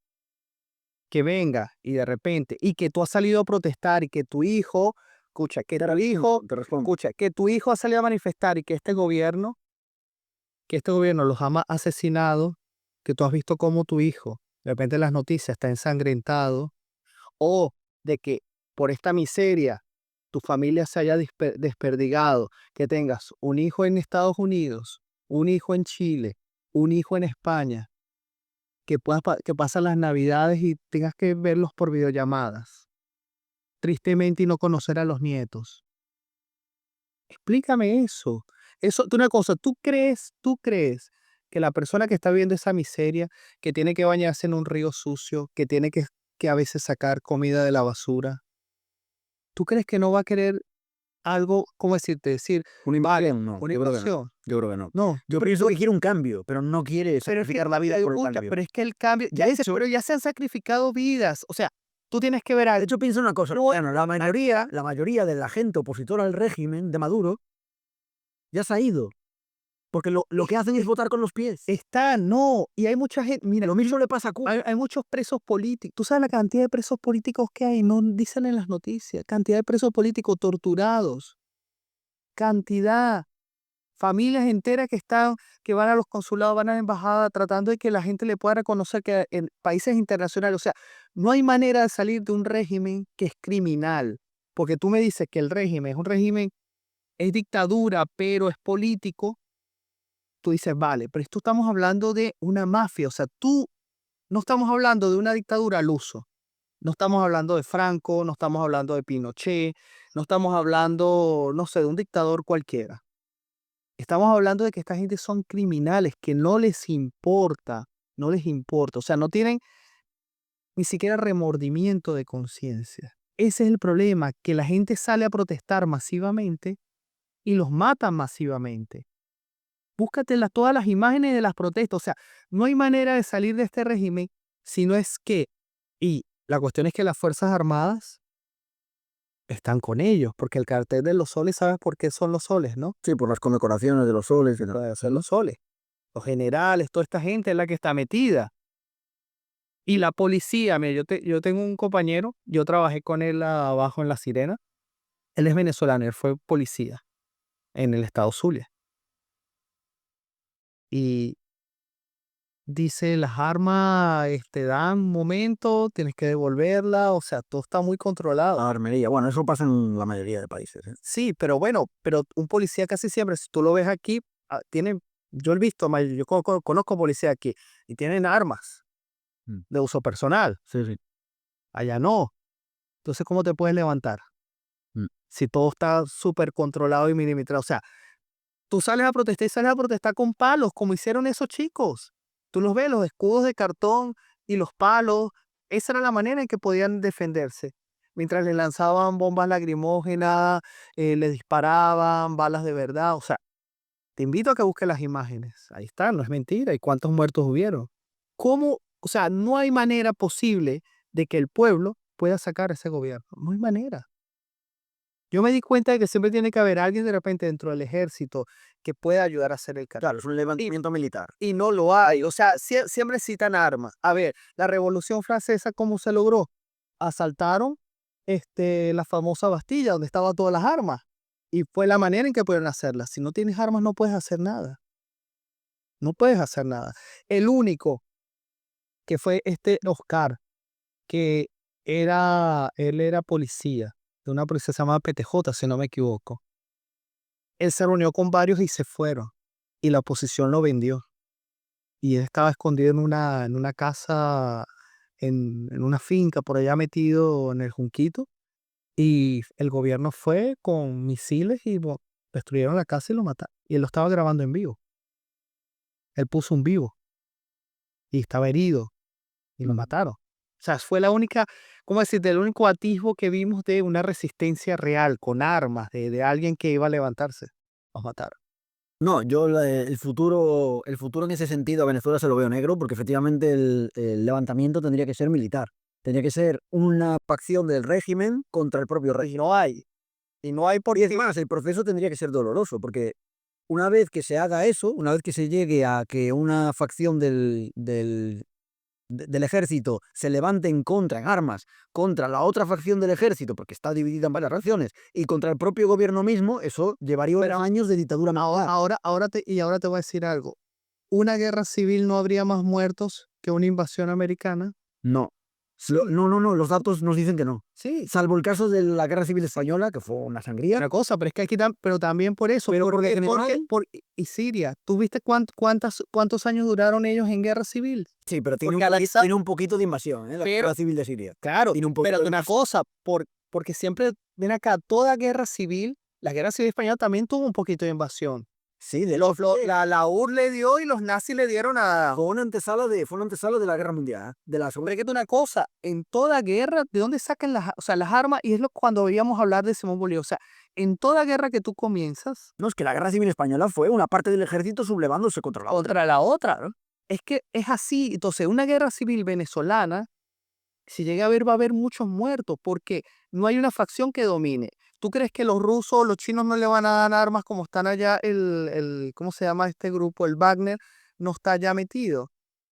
Que venga y de repente, y que tú has salido a protestar y que tu hijo, escucha, te respondo. escucha, que tu hijo ha salido a manifestar y que este gobierno los ha asesinado, que tú has visto cómo tu hijo, de repente en las noticias está ensangrentado, o de que por esta miseria tu familia se haya desperdigado, que tengas un hijo en Estados Unidos, un hijo en Chile, un hijo en España, que pasan las navidades y tengas que verlos por videollamadas. tristemente, y no conocer a los nietos. Explícame eso. Eso, tú una cosa, ¿tú crees que la persona que está viendo esa miseria, que tiene que bañarse en un río sucio, que tiene que a veces sacar comida de la basura, ¿tú crees que no va a querer algo, cómo decirte, decir, Una vale, inversión, no. una Yo creo que no. inversión? Yo creo que no. No, Yo pienso que quiere un cambio, pero no quiere pero es que sacrificar la vida por el escucha, cambio. pero es que el cambio, ya dice, pero ya se han sacrificado vidas. O sea, tú tienes que ver De algo. hecho, piensa una cosa. No, Bueno, la mayoría de la gente opositora al régimen de Maduro ya se ha ido. Porque lo que hacen es votar con los pies. no, y hay mucha gente, mira, Lo mismo le pasa a Cuba. hay muchos presos políticos. ¿Tú sabes la cantidad de presos políticos que hay? No dicen en las noticias. Cantidad de presos políticos torturados. Cantidad. Familias enteras que van a los consulados, van a la embajada, tratando de que la gente le pueda reconocer que en países internacionales, o sea, no hay manera de salir de un régimen que es criminal. Porque tú me dices que el régimen es un régimen, es dictadura, pero es político. Tú dices, vale, pero esto estamos hablando de una mafia. O sea, no estamos hablando de una dictadura al uso. No estamos hablando de Franco, no estamos hablando de Pinochet, no estamos hablando, no sé, de un dictador cualquiera. Estamos hablando de que esta gente son criminales, que no les importa, no les importa. O sea, no tienen ni siquiera remordimiento de conciencia. Ese es el problema, que la gente sale a protestar masivamente y los matan masivamente. Búscate todas las imágenes de las protestas. O sea, no hay manera de salir de este régimen si no es que, y la cuestión es que las Fuerzas Armadas están con ellos, porque el cartel de los soles, ¿sabes por qué son los soles, no? Sí, por las condecoraciones de los soles. Y tal. Para hacer los soles. Los generales, toda esta gente es la que está metida. Y la policía, mira, yo tengo un compañero, yo trabajé con él abajo en La Sirena. Él es venezolano, él fue policía en el estado Zulia. Y dice, las armas dan un momento, tienes que devolverla, o sea, todo está muy controlado. La armería. Bueno, eso pasa en la mayoría de países. Sí, pero bueno, pero un policía casi siempre, si tú lo ves aquí, yo he visto, yo conozco policías aquí y tienen armas Mm. de uso personal. Sí, sí. Allá no. Entonces, ¿cómo te puedes levantar? Mm. Si todo está súper controlado y milimetrado. O sea, tú sales a protestar y sales a protestar con palos, como hicieron esos chicos. Tú los ves, los escudos de cartón y los palos. Esa era la manera en que podían defenderse. Mientras le lanzaban bombas lacrimógenas, le disparaban balas de verdad. O sea, te invito a que busques las imágenes. Ahí están, no es mentira. ¿Y cuántos muertos hubieron? ¿Cómo? O sea, no hay manera posible de que el pueblo pueda sacar a ese gobierno. No hay manera. Yo me di cuenta de que siempre tiene que haber alguien de repente dentro del ejército que pueda ayudar a hacer el cambio. Claro, es un levantamiento militar. Y no lo hay. O sea, siempre citan armas. A ver, la Revolución Francesa, ¿cómo se logró? Asaltaron la famosa Bastilla, donde estaban todas las armas. Y fue la manera en que pudieron hacerlas. Si no tienes armas, no puedes hacer nada. No puedes hacer nada. El único que fue Oscar, que él era policía, de una policía que se llamaba PTJ, si no me equivoco. Él se reunió con varios y se fueron. Y la oposición lo vendió. Y él estaba escondido en una casa, en una finca por allá metido en el Junquito. Y el gobierno fue con misiles y destruyeron la casa y lo mataron. Y él lo estaba grabando en vivo. Él puso un vivo y estaba herido y lo mataron. O sea, fue la única, ¿cómo decirte? El único atisbo que vimos de una resistencia real, con armas, de alguien que iba a levantarse. Los mataron. No, yo el futuro en ese sentido a Venezuela se lo veo negro porque efectivamente el levantamiento tendría que ser militar. Tendría que ser una facción del régimen contra el propio Y régimen. no hay. Y no hay Y porque es más, el proceso tendría que ser doloroso porque una vez que se haga eso, una vez que se llegue a que una facción del ejército se levante en contra, en armas, contra la otra facción del ejército, porque está dividida en varias facciones, y contra el propio gobierno mismo, eso llevaría unos años de dictadura militar. ahora te voy a decir algo. ¿Una guerra civil no habría más muertos que una invasión americana? No. Sí. No, los datos nos dicen que no. Sí. Salvo el caso de la Guerra Civil Española, que fue una sangría. Una cosa, pero es que aquí pero también por eso. Pero porque en general- Y Siria, ¿tú viste cuántos años duraron ellos en guerra civil? Sí, pero tiene Porque tiene un poquito de invasión, ¿eh? La Pero- Guerra Civil de Siria. Claro, Tiene un poquito pero de una cosa, porque siempre, ven acá, toda guerra civil, la guerra civil española también tuvo un poquito de invasión. Sí, de La URSS le dio y los nazis le dieron a... fue una antesala de la guerra mundial, de la Pero segunda. es que una cosa, en toda guerra, ¿de dónde sacan o sea, las armas? Y es cuando veíamos hablar de Simón Bolívar. O sea, en toda guerra que tú comienzas No, es que la guerra civil española fue una parte del ejército sublevándose contra la otra. contra la otra, ¿no? Es que es así. Entonces, una guerra civil venezolana, si llega a haber, va a haber muchos muertos, porque no hay una facción que domine. ¿Tú crees que los rusos o los chinos no le van a dar armas como están allá ¿cómo se llama este grupo? El Wagner no está ya metido.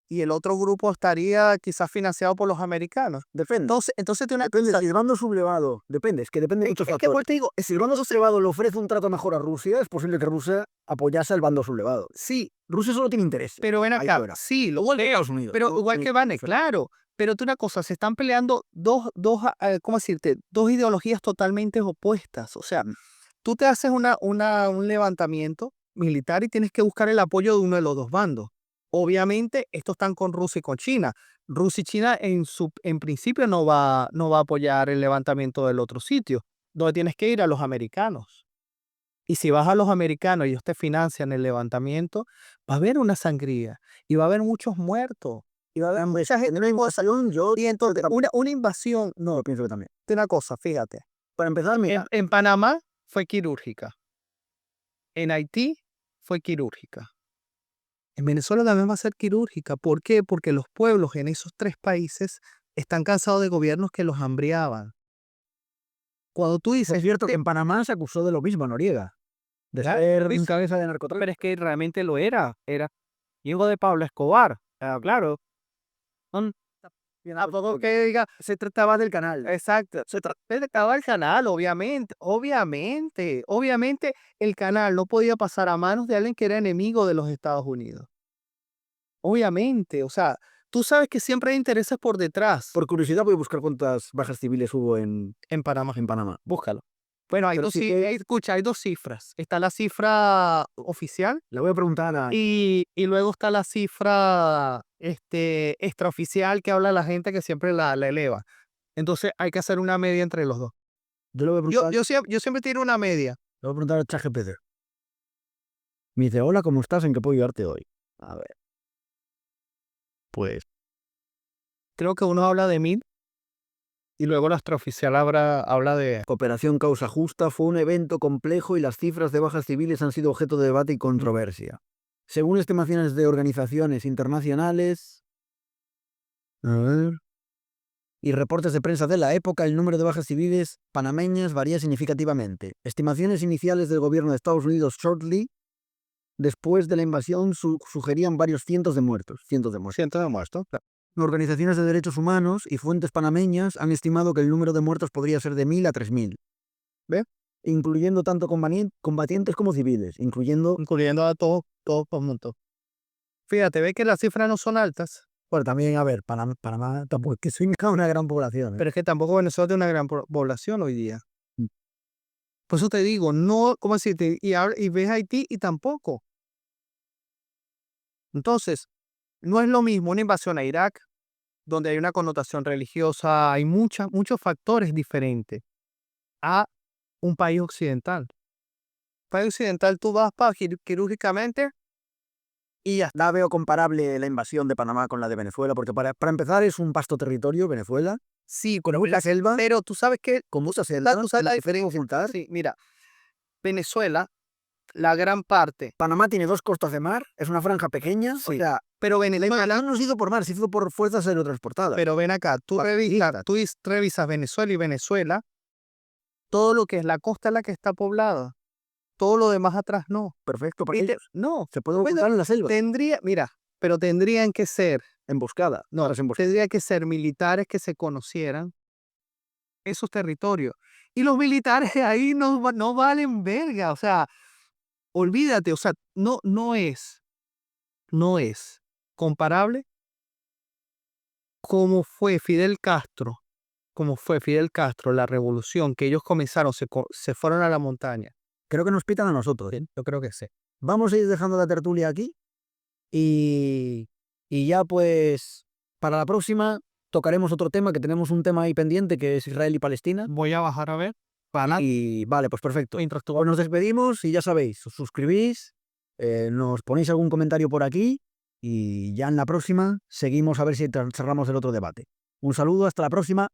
Y el otro grupo estaría quizás financiado por los americanos. Depende. Entonces tiene una Depende, si el bando sublevado, depende, es que depende de muchos es que factores. pues te digo, Si el bando sublevado le ofrece un trato mejor a Rusia, es posible que Rusia apoyase al bando sublevado. sí, Rusia solo tiene interés. pero ven ahí acá, fuera. sí, Igual que Estados Unidos. pero igual que Vane, claro. Pero tú una cosa, se están peleando ¿cómo decirte? Dos ideologías totalmente opuestas. O sea, tú te haces un levantamiento militar y tienes que buscar el apoyo de uno de los dos bandos. Obviamente, estos están con Rusia y con China. Rusia y China en principio no va a apoyar el levantamiento del otro sitio. Donde tienes que ir a los americanos. Y si vas a los americanos y ellos te financian el levantamiento, va a haber una sangría y va a haber muchos muertos. Y va a haber mucha gente. Una invasión, yo Y entonces, una invasión, no, lo pienso que también. una cosa, fíjate. Para empezar, mira, En Panamá fue quirúrgica. En Haití fue quirúrgica. En Venezuela también va a ser quirúrgica. ¿Por qué? Porque los pueblos en esos tres países están cansados de gobiernos que los hambriaban. Cuando tú dices, es cierto que en Panamá se acusó de lo mismo a Noriega, de Claro, ser cabeza de narcotráfico. pero es que realmente lo era hijo de Pablo Escobar. Claro. Tampoco que diga, Se trataba del canal. exacto, se trataba el canal, obviamente el canal no podía pasar a manos de alguien que era enemigo de los Estados Unidos. Obviamente, o sea, tú sabes que siempre hay intereses por detrás. Por curiosidad voy a buscar cuántas bajas civiles hubo en Panamá. Panamá. Búscalo. Bueno, Pero sí que- escucha, hay dos cifras. Está la cifra oficial Le voy a preguntar a... y luego está la cifra extraoficial que habla la gente que siempre la eleva. Entonces hay que hacer una media entre los dos. Yo le voy a preguntar, Yo siempre tiro una media. le voy a preguntar a ChatGPT. Me dice, hola, ¿cómo estás? ¿En qué puedo ayudarte hoy? A ver. Pues Creo que uno habla de 1000 y luego la extraoficial habla de... Operación Causa Justa fue un evento complejo y las cifras de bajas civiles han sido objeto de debate y controversia. Según estimaciones de organizaciones internacionales, a ver, y reportes de prensa de la época, el número de bajas civiles panameñas varía significativamente. Estimaciones iniciales del gobierno de Estados Unidos shortly después de la invasión sugerían varios cientos de muertos. Cientos de muertos. Siento de muerto. Organizaciones de derechos humanos y fuentes panameñas han estimado que el número de muertos podría ser de 1000 a 3000. ¿Ve? Incluyendo tanto combatientes como civiles, incluyendo... Incluyendo a todos por mundo. Fíjate, ve que las cifras no son altas, Bueno, también, a ver, Panamá tampoco es que tenga una gran población. pero es que tampoco Venezuela tiene una gran población hoy día. Mm. Por eso te digo, no, ¿cómo decirte? Y ves Haití y tampoco. Entonces, no es lo mismo una invasión a Irak, donde hay una connotación religiosa, hay muchos factores diferentes, a un país occidental. País occidental tú vas para quirúrgicamente y ya. La veo comparable la invasión de Panamá con la de Venezuela, porque para empezar es un vasto territorio, Venezuela, Sí, con mucha selva, pero tú sabes que con mucha selva, tú sabes la diferencia. sí, mira, Venezuela, la gran parte, Panamá tiene dos costas de mar, es una franja pequeña, Sí. o sea, pero la Venezuela, invasión no se hizo por mar, se hizo por fuerzas aerotransportadas. pero ven acá, tú revisas Venezuela y Venezuela, todo lo que es la costa es la que está poblada, todo lo demás atrás no. Perfecto, para ¿Viste? ellos. No, Se puede ocultar en la selva, pero tendrían que ser, emboscada. no, para las emboscadas. tendría que ser militares que se conocieran esos territorios. Y los militares ahí no valen verga, o sea, olvídate, o sea, no es comparable como fue Fidel Castro, la revolución que ellos comenzaron, se fueron a la montaña. Creo que nos pitan a nosotros. Yo creo que sí. Vamos a ir dejando la tertulia aquí y ya pues para la próxima tocaremos otro tema, que tenemos un tema ahí pendiente, que es Israel y Palestina. Voy a bajar a ver. Para Y vale, pues perfecto. Pues nos despedimos y ya sabéis, os suscribís, nos ponéis algún comentario por aquí y ya en la próxima seguimos a ver si cerramos el otro debate. Un saludo, hasta la próxima.